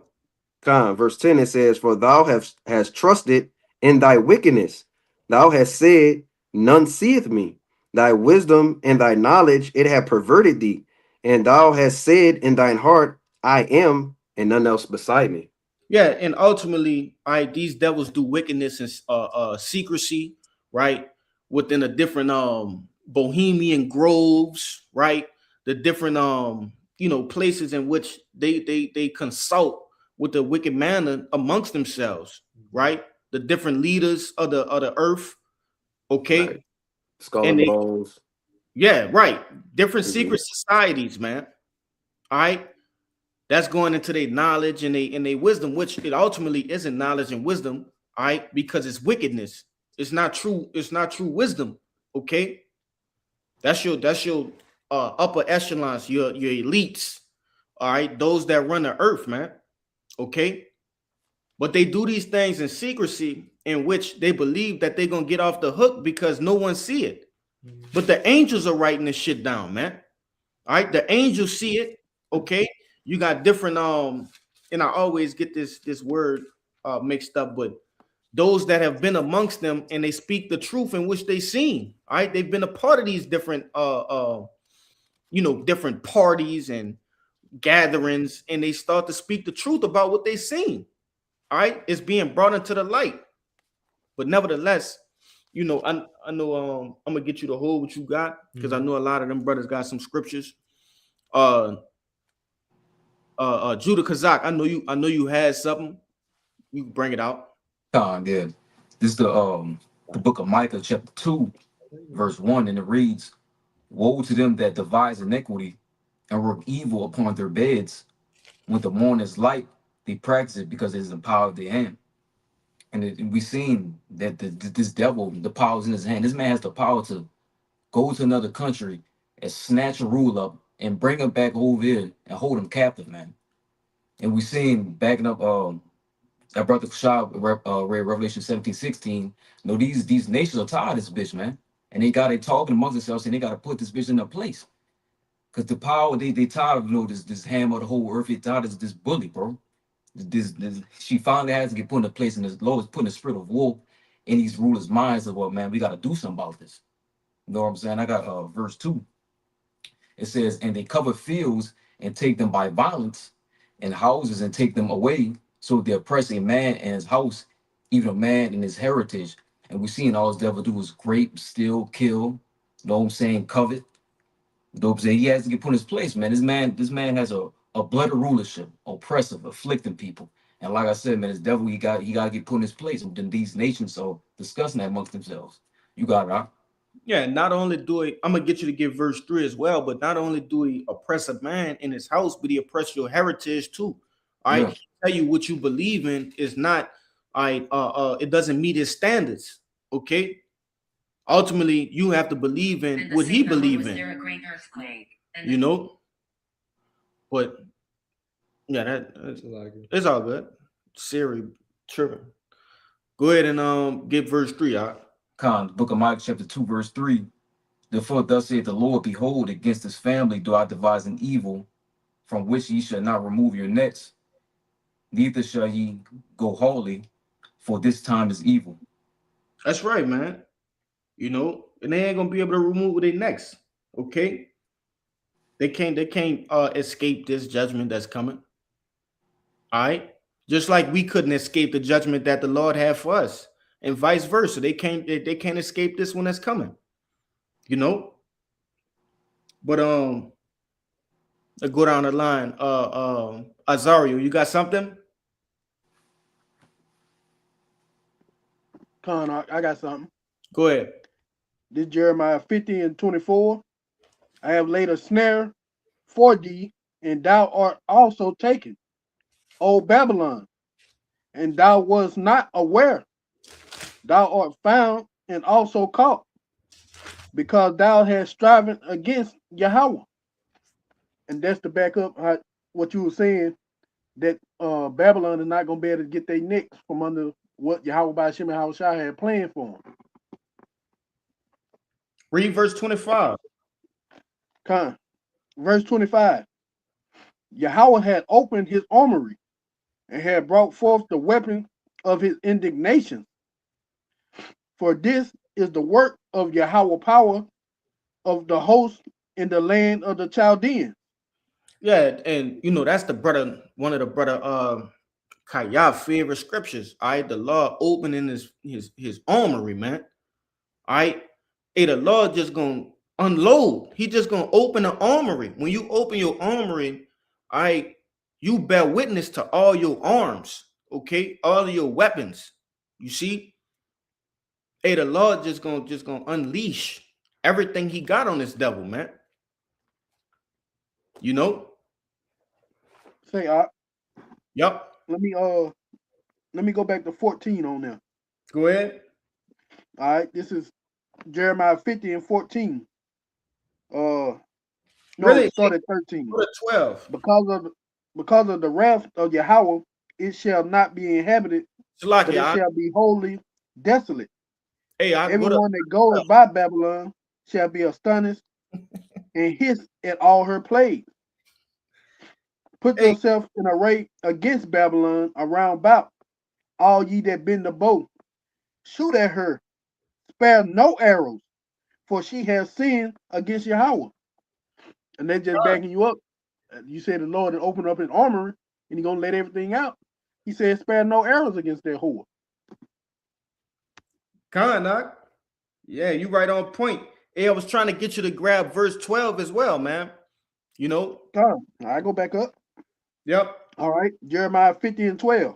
Verse 10, it says, for thou hast trusted in thy wickedness. Thou hast said, none seeth me. Thy wisdom and thy knowledge, it hath perverted thee. And thou hast said in thine heart, I am, and none else beside me. Yeah, and ultimately, these devils do wickedness and secrecy, right? Within the different bohemian groves, right? The different places in which they consult with the wicked manner amongst themselves, right? The different leaders of the earth, okay? Right. Skull And and they- bones. Yeah, right. Different Mhm. secret societies, man. All right. That's going into their knowledge and their wisdom, which it ultimately isn't knowledge and wisdom, all right, because it's wickedness. It's not true wisdom. Okay. That's your upper echelons, your elites, all right, those that run the earth, man. Okay. But they do these things in secrecy, in which they believe that they're gonna get off the hook because no one see it. But the angels are writing this shit down, man. All right, the angels see it. Okay, you got different and I always get this word mixed up, but those that have been amongst them and they speak the truth in which they seen. All right, they've been a part of these different different parties and gatherings, and they start to speak the truth about what they seen. All right, it's being brought into the light. But nevertheless, I know I'm gonna get you to hold what you got, because I know a lot of them brothers got some scriptures. Judah Kazak, I know you had something. You can bring it out. Good. This is the book of Micah, chapter 2, verse 1, and it reads, "Woe to them that devise iniquity and work evil upon their beds. When the morning is light, they practice it because it is the power of their hand." And we've seen that this devil, the power is in his hand. This man has the power to go to another country and snatch a rule up and bring him back over here and hold him captive, man. And we seen backing up our brother Shah read Revelation 17:16. You know, these nations are tired of this bitch, man. And they got it talking amongst themselves and they got to put this bitch in their place. Because the power, they tired of, you know, this hammer of the whole earth. They tired of this bully, bro. She finally has to get put in a place, and the Lord is putting the spirit of war in these rulers' minds of, well, man, we got to do something about this. You know what I'm saying? I got verse 2. It says, "And they cover fields and take them by violence, and houses and take them away. So they oppress a man and his house, even a man and his heritage." And we seen all this devil do is grape, steal, kill. You know what I'm saying? Covet. You know what I'm saying? He has to get put in his place, man. This man has a bloody rulership, oppressive, afflicting people. And like I said, man, this devil, he got to get put in his place. And then these nations are discussing that amongst themselves. You got it, huh? Yeah, not only do he, I'm gonna get you to give verse 3 as well, but not only do he oppress a man in his house, but he oppress your heritage too. All right, Yeah. he tell you what you believe in is not, all right, it doesn't meet his standards. Okay, ultimately, you have to believe in what he believe in. You know, but yeah, it's all good. Siri tripping. Go ahead and get verse 3 out. Con, book of Micah, chapter 2, verse 3. "Therefore, thus saith the Lord, behold, against this family do I devise an evil, from which ye shall not remove your necks, neither shall ye go wholly, for this time is evil." That's right, man. You know, and they ain't gonna be able to remove their necks. Okay, they can't escape this judgment that's coming. All right, just like we couldn't escape the judgment that the Lord had for us, and vice versa. They can't escape this one that's coming. You know, but let's go down the line. Azario, you got something? Con, I got something. Go ahead. This Jeremiah 50:24. "I have laid a snare for thee, and thou art also taken, O Babylon, and thou wast not aware. Thou art found and also caught, because thou hast striven against Yahweh." And that's to back up what you were saying, that Babylon is not going to be able to get their necks from under what Yahweh Ba'ashem and Yahushua had planned for them. Read verse 25. Con. Verse 25. "Yahweh had opened his armory and had brought forth the weapon of his indignation. For this is the work of Yahweh power of the host in the land of the Chaldeans." Yeah, and you know that's one of the brother Kayah favorite scriptures. All right, the Lord opening his armory, man. All right, hey, the Lord just gonna unload. He just gonna open the armory. When you open your armory, all right, you bear witness to all your arms, okay, all of your weapons. You see, hey, the Lord just gonna unleash everything he got on this devil, man. You know. Say, Yep. let me go back to 14 on there. Go ahead. All right, this is Jeremiah 50:14. No, Really? start at 13. Go to 12. Because of the wrath of Yahweh, it shall not be inhabited, but it Salaki, shall be wholly desolate. hey, I go to Everyone that goeth by Babylon shall be astonished and hiss at all her plagues. Put Hey. yourself in array against Babylon around about, all ye that bend the bow. Shoot at her, spare no arrows, for she has sinned against Yahweh. And they're just backing you up. You said the Lord had opened up his armory and he's gonna let everything out. He said, spare no arrows against that whore. Doc. Yeah, you right on point. Hey, I was trying to get you to grab verse 12 as well, man. You know. Con, I go back up. Yep. All right, Jeremiah 50:12.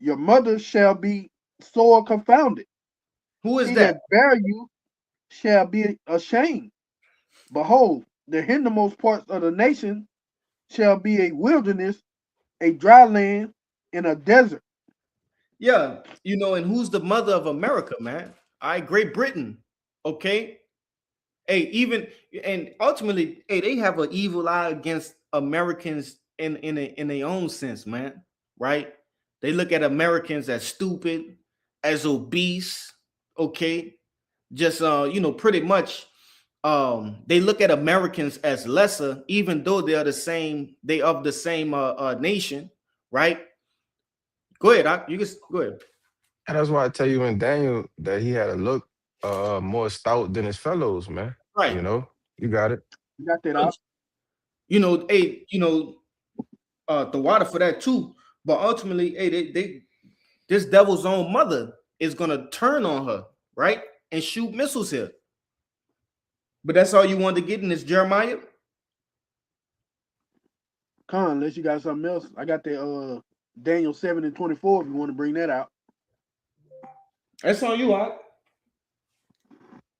Your mother shall be sore confounded. Who is He that? that bear you shall be ashamed. Behold, the hindermost parts of the nation shall be a wilderness, a dry land, and a desert. Yeah, and who's the mother of America, man? All right, Great Britain. Okay. Hey, even and ultimately, hey, they have an evil eye against Americans in their own sense, man. Right? They look at Americans as stupid, as obese. Okay, just pretty much. They look at Americans as lesser, even though they are the same. They of the same nation, right? Go ahead, you can go ahead. And that's why I tell you in Daniel that he had a look more stout than his fellows, man. Right. You know, you got it. You got that out. Hey, the water for that too. But ultimately, hey, they this devil's own mother is gonna turn on her, right? And shoot missiles here. But that's all you wanted to get in this Jeremiah? Con, unless you got something else. I got the Daniel 7 and 24 if you want to bring that out. That's on you, Hawk.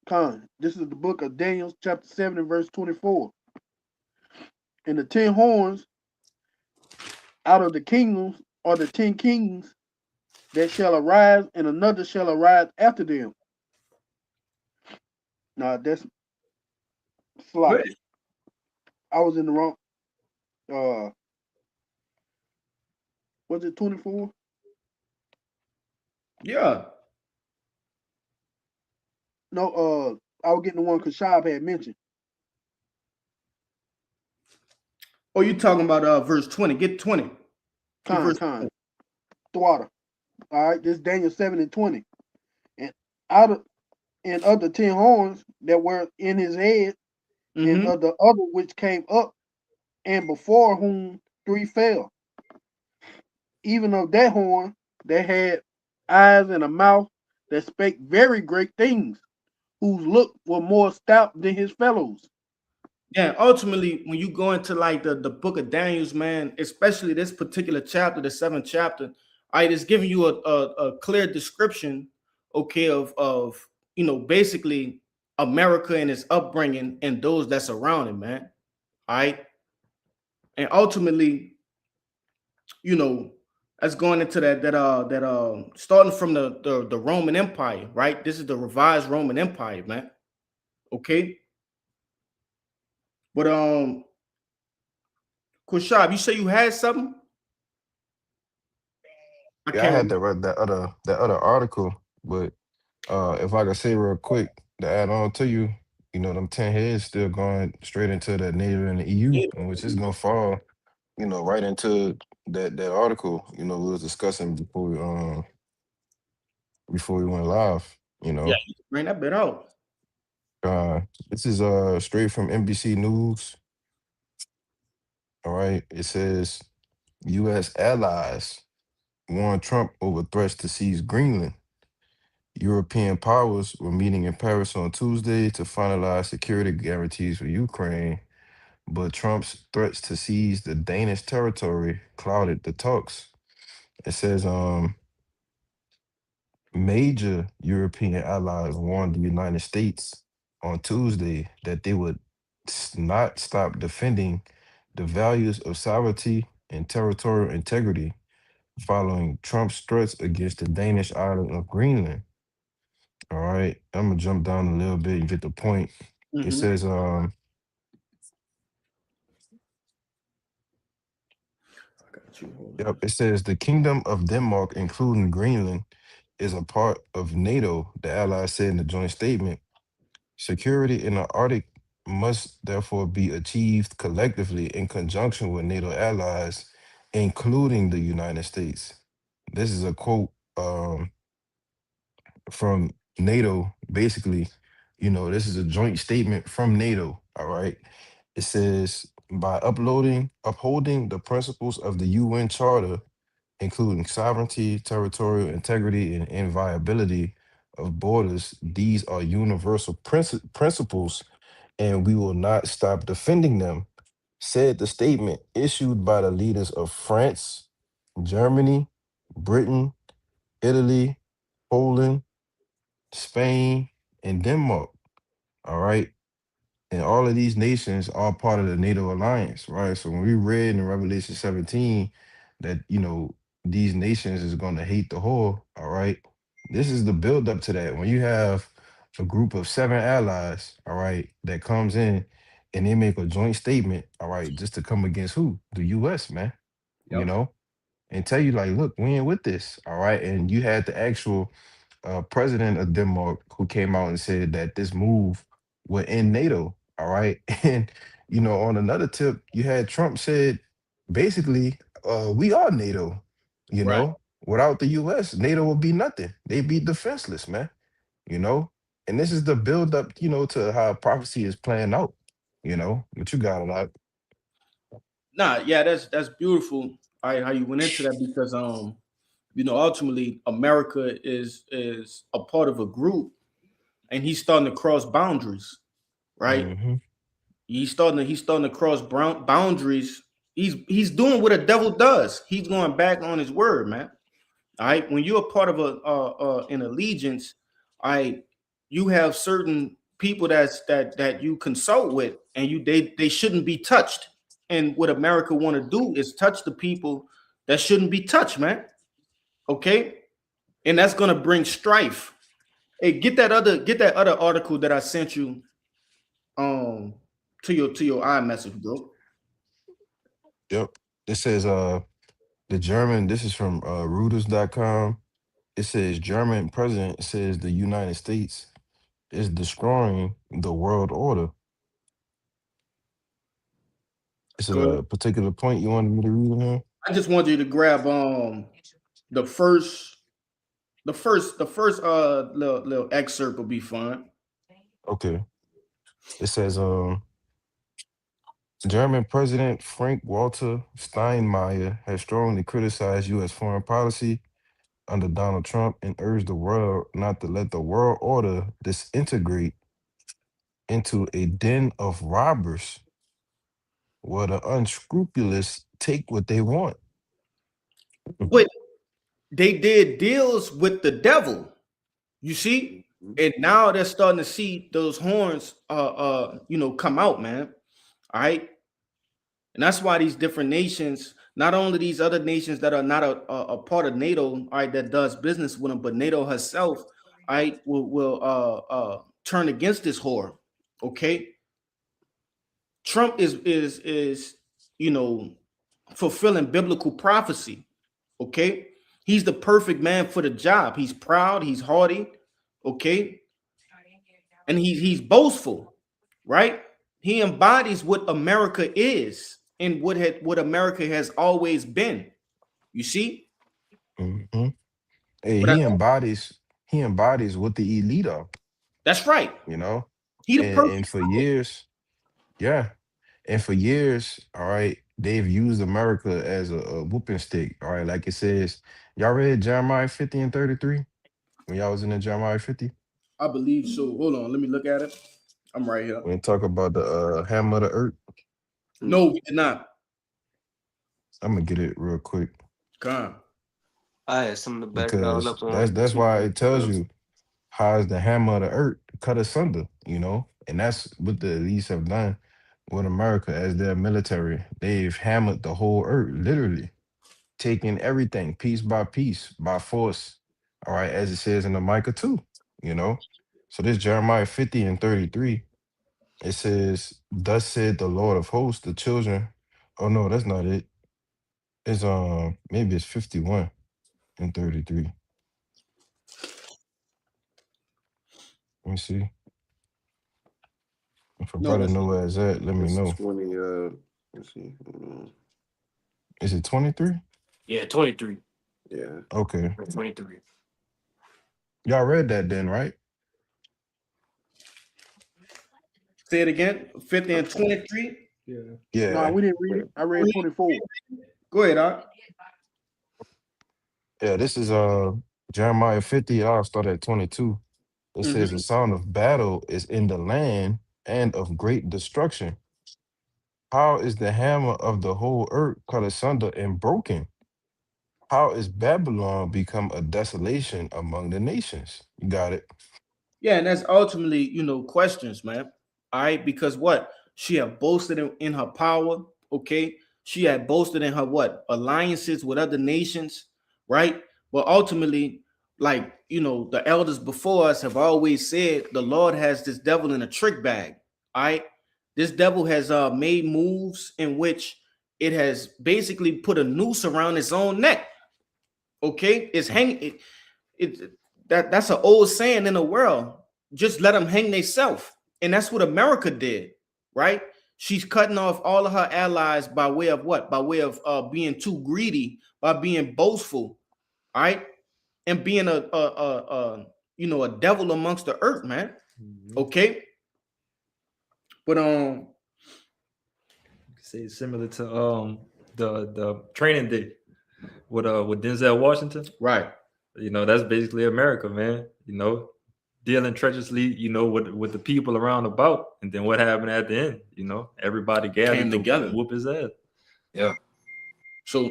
Con, this is the book of Daniel, chapter 7 and verse 24. And the 10 horns out of the kingdoms are the 10 kings that shall arise, and another shall arise after them. Nah, that's sloppy. I was in the wrong. Was it 24? Yeah. No, I was getting the one Kashab had mentioned. Oh, you talking about verse 20. Get 20. Con. Thwada. All right, this is Daniel 7 and 20. And of the 10 horns that were in his head, and of the other which came up, and before whom 3 fell. Even of that horn that had eyes and a mouth that spake very great things, whose look were more stout than his fellows. Yeah, ultimately, when you go into like the book of Daniel's, man, especially this particular chapter, the 7th chapter, it's giving you a clear description, okay, of basically America and its upbringing and those that surround it, man. All right. And ultimately, that's going into that starting from the Roman Empire, right? This is the revised Roman Empire, man. Okay. But Kushab, you say you had something? I had that other article, but if I could say real quick to add on to you, them 10 heads still going straight into the NATO and the EU, which is gonna fall, right into that article, we was discussing before we went live, Yeah, you can bring that bit out. This is straight from NBC News. All right. It says US allies warn Trump over threats to seize Greenland. European powers were meeting in Paris on Tuesday to finalize security guarantees for Ukraine, but Trump's threats to seize the Danish territory clouded the talks. It says major European allies warned the United States on Tuesday that they would not stop defending the values of sovereignty and territorial integrity following Trump's threats against the Danish island of Greenland. All right, I'm gonna jump down a little bit and get the point. It says, it says the Kingdom of Denmark, including Greenland, is a part of NATO, the allies said in the joint statement. Security in the Arctic must therefore be achieved collectively in conjunction with NATO allies, including the United States. This is a quote from NATO. Basically, this is a joint statement from NATO. All right. It says by upholding the principles of the UN Charter, including sovereignty, territorial integrity, and inviolability of borders, these are universal principles, and we will not stop defending them, said the statement issued by the leaders of France, Germany, Britain, Italy, Poland, Spain, and Denmark. All right. And all of these nations are part of the NATO alliance, right? So when we read in Revelation 17 that, these nations is going to hate the whore, all right? This is the build up to that. When you have a group of 7 allies, all right, that comes in and they make a joint statement, all right, just to come against who? The US, man, you Yep. know, and tell you, like, look, we ain't with this, all right? And you had the actual president of Denmark who came out and said that this move would end NATO. All right. And, on another tip, you had Trump said basically, we are NATO, Right. without the US, NATO would be nothing. They'd be defenseless, man, you know. And this is the build up, to how prophecy is playing out, but you got a lot. Nah, yeah, that's beautiful. All right, how you went into that because ultimately America is a part of a group, and he's starting to cross boundaries, right? Mhm. He's starting to cross boundaries. He's doing what a devil does. He's going back on his word, man. All right, when you're a part of an allegiance, all right, you have certain people that you consult with, and they shouldn't be touched. And what America want to do is touch the people that shouldn't be touched, man. Okay, and that's gonna bring strife. Hey, get that other article that I sent you to your iMessage, bro. Yep. It says this is from Reuters.com. It says German president says the United States is destroying the world order. It's Go ahead. a particular point you wanted me to read in here? I just want you to grab the first little excerpt will be fine. Okay. It says German President Frank-Walter Steinmeier has strongly criticized U.S. foreign policy under Donald Trump and urged the world not to let the world order disintegrate into a den of robbers where the unscrupulous take what they want. But they did deals with the devil, you see, and now they're starting to see those horns come out, man. All right. And that's why these different nations, not only these other nations that are not a part of NATO, all right, that does business with them, but NATO herself, all right, will turn against this whore. Okay. Trump is fulfilling biblical prophecy. Okay. He's the perfect man for the job. He's proud, he's haughty, okay, and he's boastful, right? He embodies what America is and what America has always been. You see? Mm-hmm. Hey, But he embodies what the elite are, that's right. He the perfect. and for years, yeah, and for years, all right, they've used America as a whooping stick. All right, like it says, y'all read Jeremiah 50 and 33 when y'all was in the Jeremiah 50? I believe so. Hold on, let me look at it. I'm right here. When they talk about the hammer of the earth, No, we did not. I'm gonna get it real quick Come. I had something to back y'all because up on. that's why it tells you how is the hammer of the earth cut asunder, and that's what the elites have done with America as their military. They've hammered the whole earth, literally, taking everything piece by piece by force. All right, as it says in the Micah 2, So this Jeremiah 50 and 33, it says, "Thus said the Lord of hosts, the children." Oh no, that's not it. It's maybe it's 51 and 33. Let me see. If a No, brother that's know where it's at, let me It's know. 20. Let's see. Is it 23? Yeah, 23. Yeah. Okay. 23. Y'all read that then, right? Say it again. 50 and 23. Yeah. No, Yeah. we didn't read it. I read 24. Go ahead, Doc. Yeah, this is Jeremiah 50. I'll start at 22. It says the sound of battle is in the land and of great destruction. How is the hammer of the whole earth cut asunder and broken? How is Babylon become a desolation among the nations? You got it. Yeah, and that's ultimately, questions, man. All right, because what? She had boasted in her power, okay? She had boasted in her what? Alliances with other nations, right? But ultimately, like, the elders before us have always said the Lord has this devil in a trick bag. All right. This devil has made moves in which it has basically put a noose around its own neck. Okay, it's hanging. That's an old saying in the world. Just let them hang themselves, and that's what America did, right? She's cutting off all of her allies by way of what? By way of being too greedy, by being boastful, all right, and being a devil amongst the earth, man. Okay, but say similar to the training day with Denzel Washington. Right. That's basically America, man. Dealing treacherously, with the people around about, and then what happened at the end? Everybody gathered Came together, whoop his ass. Yeah. So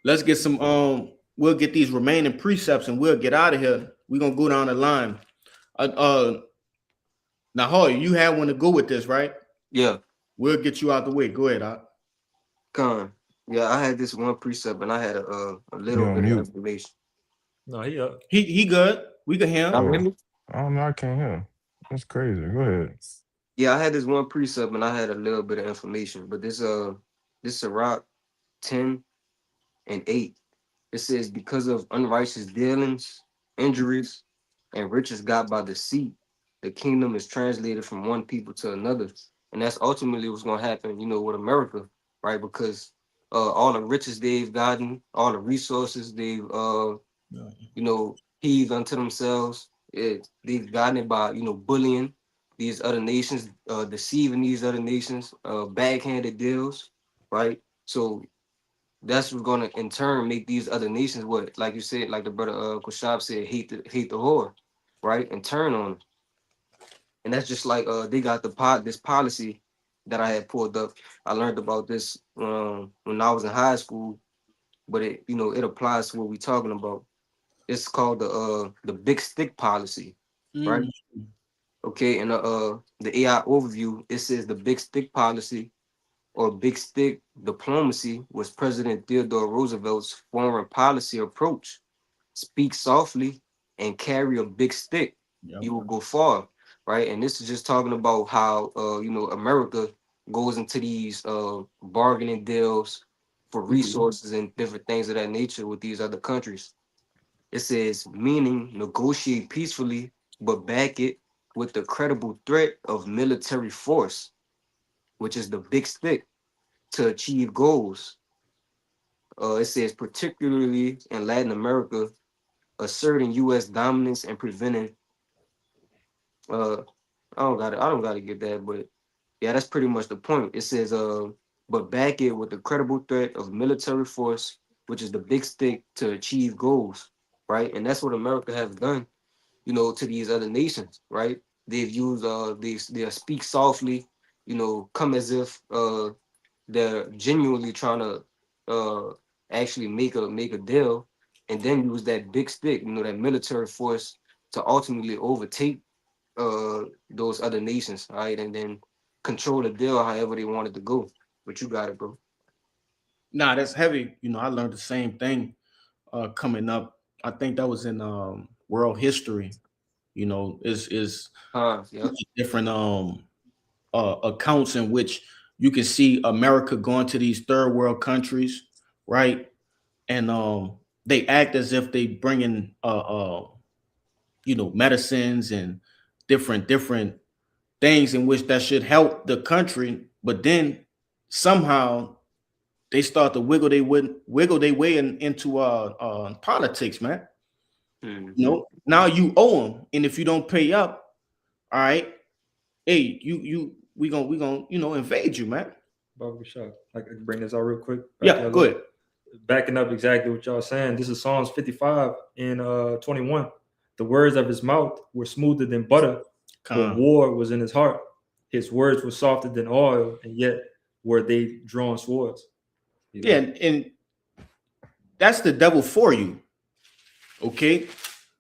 let's get some. We'll get these remaining precepts, and we'll get out of here. We're gonna go down the line. Now, Hoy, you had one to go with this, right? Yeah. We'll get you out the way. Go ahead, Doc. Con. Yeah, I had this one precept, and I had a little bit of information. No, he good. We can hear him. Y'all hear me? I don't know. I can't hear. That's crazy. Go ahead. Yeah, I had this one precept, and I had a little bit of information. But this Sirach 10 and 8, it says, because of unrighteous dealings, injuries, and riches got by deceit, the kingdom is translated from one people to another. And that's ultimately what's going to happen, with America, right? Because all the riches they've gotten, all the resources they've, heaved unto themselves, they've gotten it by, bullying these other nations, deceiving these other nations, backhanded deals, right? So that's what's going to in turn make these other nations what, like you said, like the brother Kushab said, hate the whore, right? And turn on them. And that's just like they got this policy that I had pulled up. I learned about this when I was in high school, but it applies to what we're talking about. It's called the big stick policy, right? Okay, and the AI overview, it says the big stick policy or big stick diplomacy was President Theodore Roosevelt's foreign policy approach. Speak softly and carry a big stick. Yep. You will go far, right? And this is just talking about how America goes into these bargaining deals for resources and different things of that nature with these other countries. It says, meaning negotiate peacefully, but back it with the credible threat of military force, which is the big stick, to achieve goals. It says, particularly in Latin America, asserting U.S. dominance and preventing. I don't gotta get that, but yeah, that's pretty much the point. It says, but back it with the credible threat of military force, which is the big stick, to achieve goals, right? And that's what America has done, to these other nations, right? They've used they speak softly, come as if they're genuinely trying to actually make a deal, and then use that big stick, that military force, to ultimately overtake those other nations, right? And then control the deal however they wanted to go. But you got it, bro. Nah, that's heavy. I learned the same thing coming up. I think that was in world history. Is different accounts in which you can see America going to these third world countries, right? And they act as if they bring in medicines and different things in which that should help the country, but then somehow they start to wiggle their way into politics, man. Now you owe them, and if you don't pay up, all right, hey, we gonna invade you, man. Barbershop. I can bring this out real quick. Yeah, go ahead. Backing up exactly what y'all saying. This is Psalms 55 in 21. The words of his mouth were smoother than butter, but war was in his heart. His words were softer than oil, and yet were they drawn swords. Yeah, and that's the devil for you. Okay,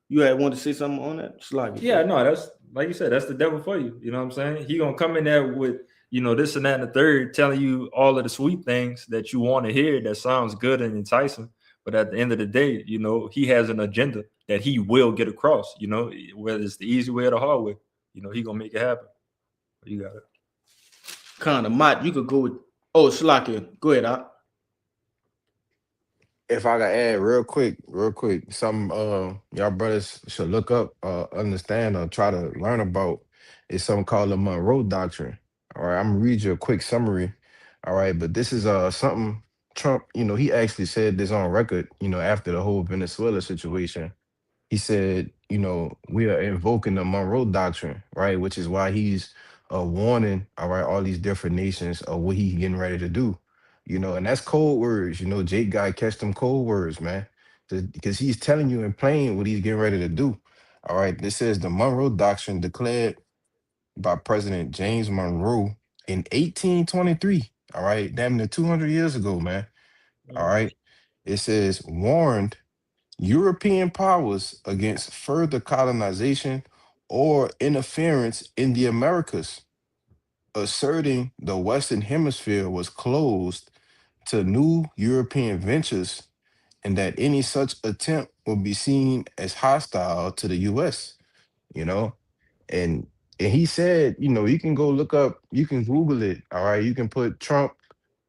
you had want to say something on that? Slide. Yeah, no, that's like you said, that's the devil for you. You know what I'm saying? He gonna come in there with, you know, this and that and the third, telling you all of the sweet things that you want to hear that sounds good and enticing. But at the end of the day, you know, he has an agenda that he will get across, you know, whether it's the easy way or the hard way, you know, he gonna make it happen. You got it. Kind of Mott, you could go with Shalaka. Go ahead, Doc. If I could add real quick, some y'all brothers should look up, understand, or try to learn about is something called the Monroe Doctrine. All right, I'm gonna read you a quick summary. All right, but this is something Trump, you know, he actually said this on record, you know, after the whole Venezuela situation. He said, you know, we are invoking the Monroe Doctrine, right? Which is why he's warning, all right, all these different nations of what he's getting ready to do. You know, and that's code words. You know, Jake got to catch them code words, man, because he's telling you in plain what he's getting ready to do. All right, this says the Monroe Doctrine declared by President James Monroe in 1823. All right, damn near 200 years ago, man. All right, it says warned European powers against further colonization or interference in the Americas, asserting the Western Hemisphere was closed to new European ventures and that any such attempt would be seen as hostile to the US, you know? And he said, you know, you can go look up, you can Google it, all right? You can put Trump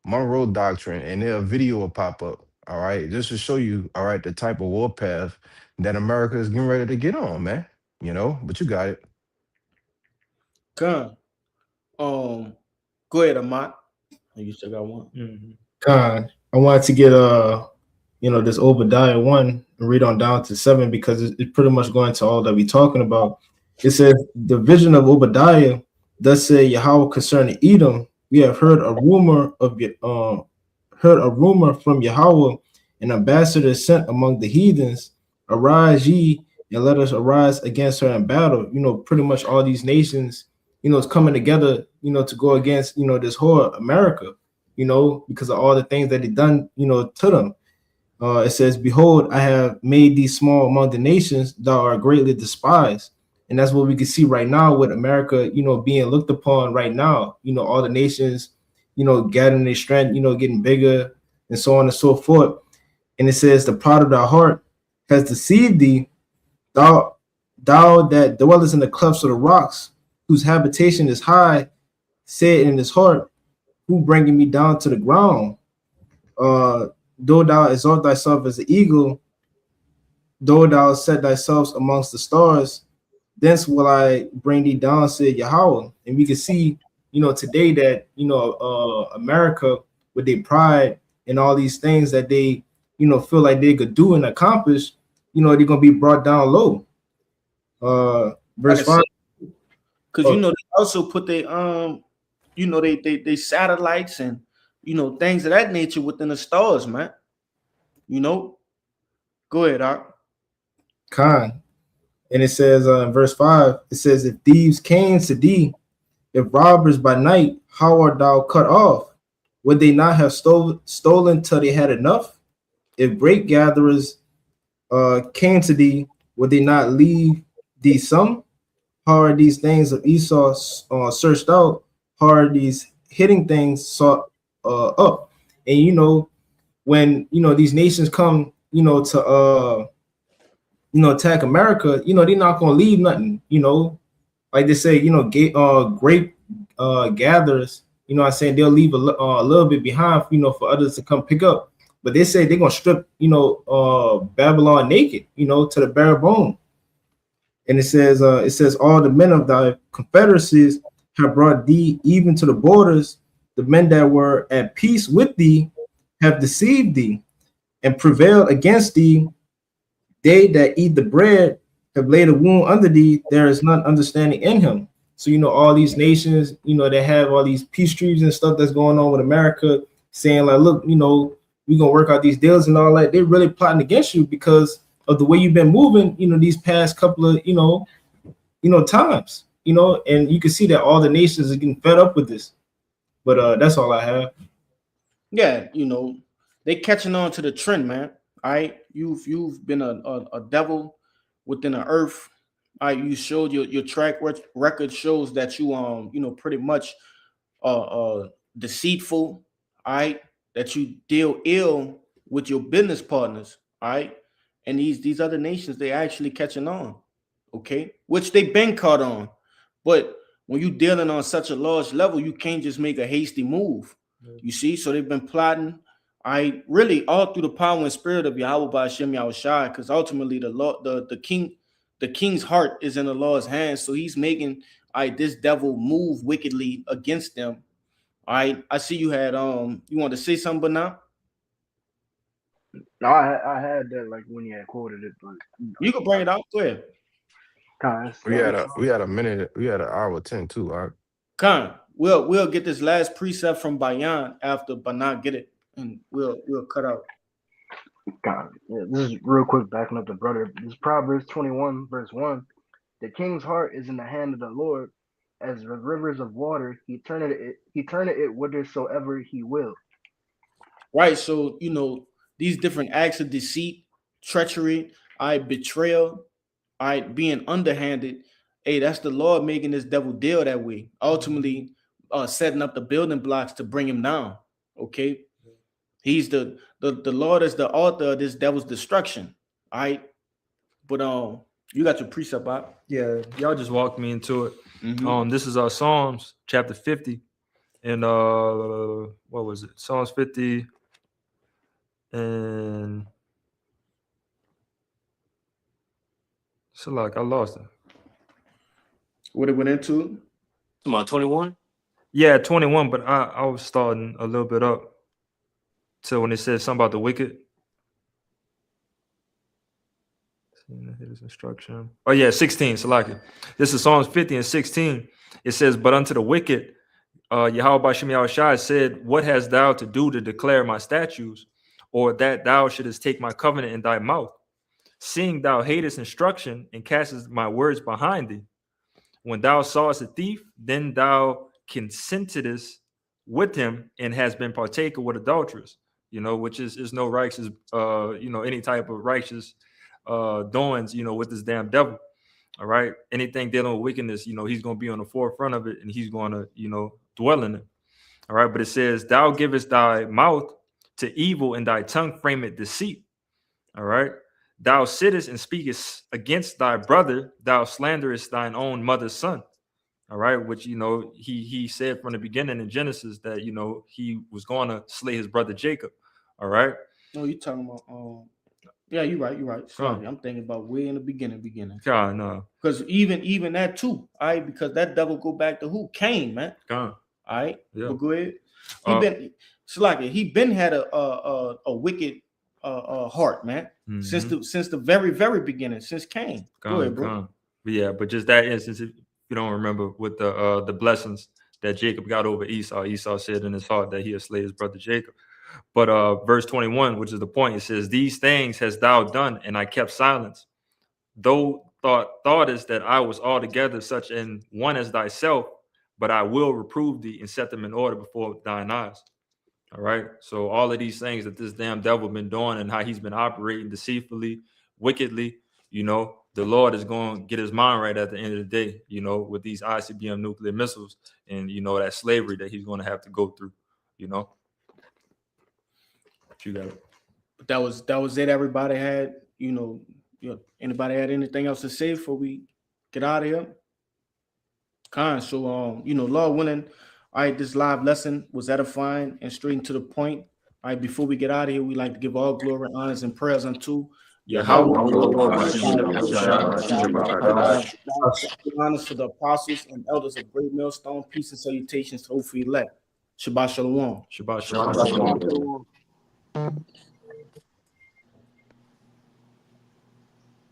Monroe Doctrine and a video will pop up, all right? Just to show you, all right, the type of warpath that America is getting ready to get on, man. You know, but you got it. Con. Go ahead, Amat. You still got one. Mm-hmm. Con, I wanted to get you know, this Obadiah 1 and read on down to 7 because it's pretty much going to all that we're talking about. It says, the vision of Obadiah, thus say Yahweh concerning Edom, we have heard a rumor from Yahweh, an ambassador sent among the heathens. Arise ye and let us arise against her in battle. You know, pretty much all these nations, you know, is coming together, you know, to go against, you know, this whole America, you know, because of all the things that he done, you know, to them. It says, behold, I have made thee small among the nations, thou art greatly despised. And that's what we can see right now with America, you know, being looked upon right now. You know, all the nations, you know, gathering their strength, you know, getting bigger and so on and so forth. And it says, the pride of thy heart has deceived thee, thou that dwellest in the clefts of the rocks, whose habitation is high, said in his heart, who bringing me down to the ground? Though thou exalt thyself as an eagle, though thou set thyself amongst the stars, thence will I bring thee down, said Yahweh. And we can see, you know, today that, you know, America with their pride and all these things that they, you know, feel like they could do and accomplish, you know, they're gonna be brought down low. Verse 5. Because you know, they also put their you know, they satellites and, you know, things of that nature within the stars, man. You know, go ahead, Doc. Khan. And it says in verse 5, it says, if thieves came to thee, if robbers by night, how art thou cut off? Would they not have stolen till they had enough? If grape gatherers came to thee, would they not leave thee some? How are these things of Esau searched out? How are these hidden things sought up? And you know, when you know these nations come, you know, to you know, attack America, you know, they're not gonna leave nothing, you know, like they say, you know, grape gatherers, you know, I'm saying they'll leave a little bit behind, you know, for others to come pick up. But they say they're gonna strip, you know, Babylon naked, you know, to the bare bone. And it says all the men of thy confederacies have brought thee even to the borders. The men that were at peace with thee have deceived thee and prevailed against thee. They that eat the bread have laid a wound under thee. There is none understanding in him. So, you know, all these nations, you know, they have all these peace treaties and stuff that's going on with America, saying like, look, you know, we're going to work out these deals and all that. They're really plotting against you because of the way you've been moving, you know, these past couple of, you know, times, you know, and you can see that all the nations are getting fed up with this. But that's all I have. Yeah, you know, they catching on to the trend, man. All right, you've been a devil within the earth. All right, you showed your track record shows that you pretty much deceitful. All right, that you deal ill with your business partners. All right, and these other nations, they actually catching on. Okay, which they've been caught on, but when you dealing on such a large level, you can't just make a hasty move. You see, so they've been plotting. I really all through the power and spirit of Yahweh by Hashem Yahushai, because ultimately the king's heart is in the Lord's hands. So he's making this devil move wickedly against them. I see you had you want to say something, but now No, I had that like when you had quoted it, but you can bring it out. Go ahead. We had a minute. We had an hour 10 too. All right. Khan, we'll get this last precept from Bayan after Banat get it, and we'll cut out. God, yeah, this is real quick backing up the brother. This is Proverbs 21, verse 1. The king's heart is in the hand of the Lord, as the rivers of water, he turneth it whithersoever he will. Right. So, these different acts of deceit, treachery, betrayal, being underhanded. Hey, that's the Lord making this devil deal that way. Ultimately, setting up the building blocks to bring him down. Okay. He's the Lord is the author of this devil's destruction. All right. But you got your precept out. Yeah, y'all just walked me into it. Mhm. This is our Psalms chapter 50, and what was it? Psalms 50, and so like I lost it. What it went into? Come on, 21. Yeah, 21, but I was starting a little bit up. So when it says something about the wicked, his instruction. Oh yeah, 16. Salaki. This is Psalms 50 and 16. It says, "But unto the wicked, Yahweh Bashim Yahushai said, What hast thou to do to declare my statutes, or that thou shouldest take my covenant in thy mouth? Seeing thou hatest instruction and castest my words behind thee. When thou sawest a thief, then thou consentedest with him and has been partaker with adulterers." Which is no righteous, any type of righteous doings, with this damn devil. All right. Anything dealing with wickedness, he's going to be on the forefront of it, and he's going to, dwell in it. All right. But it says, "Thou givest thy mouth to evil, and thy tongue frameth deceit." All right. "Thou sittest and speakest against thy brother, thou slanderest thine own mother's son." All right. Which, he said from the beginning in Genesis that, he was going to slay his brother Jacob. All right. No, you talking about yeah, you're right. Sorry, I'm thinking about way in the beginning. God, no. Because even that too, all right, because that devil go back to who? Cain, man. God. All right. Yeah. But go ahead. He been had a wicked heart, man. Mhm. Since the very, very beginning, since Cain. Go ahead, bro. But yeah, but just that instance, if you don't remember, with the blessings that Jacob got over Esau said in his heart that he'll slay his brother Jacob. But verse 21, which is the point, it says, "These things hast thou done, and I kept silence. Though thoughtest that I was altogether such an one as thyself, but I will reprove thee and set them in order before thine eyes." All right. So all of these things that this damn devil been doing and how he's been operating deceitfully, wickedly, the Lord is going to get his mind right at the end of the day, with these ICBM nuclear missiles and, that slavery that he's going to have to go through, But you got it. But that was it. Everybody had, anybody had anything else to say before we get out of here? So Lord willing, all right, this live lesson was edifying and straight and to the point. All right, before we get out of here, we like to give all glory, honors, and prayers unto Yahweh. Honors to the apostles and elders of Great Millstone. Peace and salutations to hopefully elect. Shabbat Shalom. Shabbat Shalom.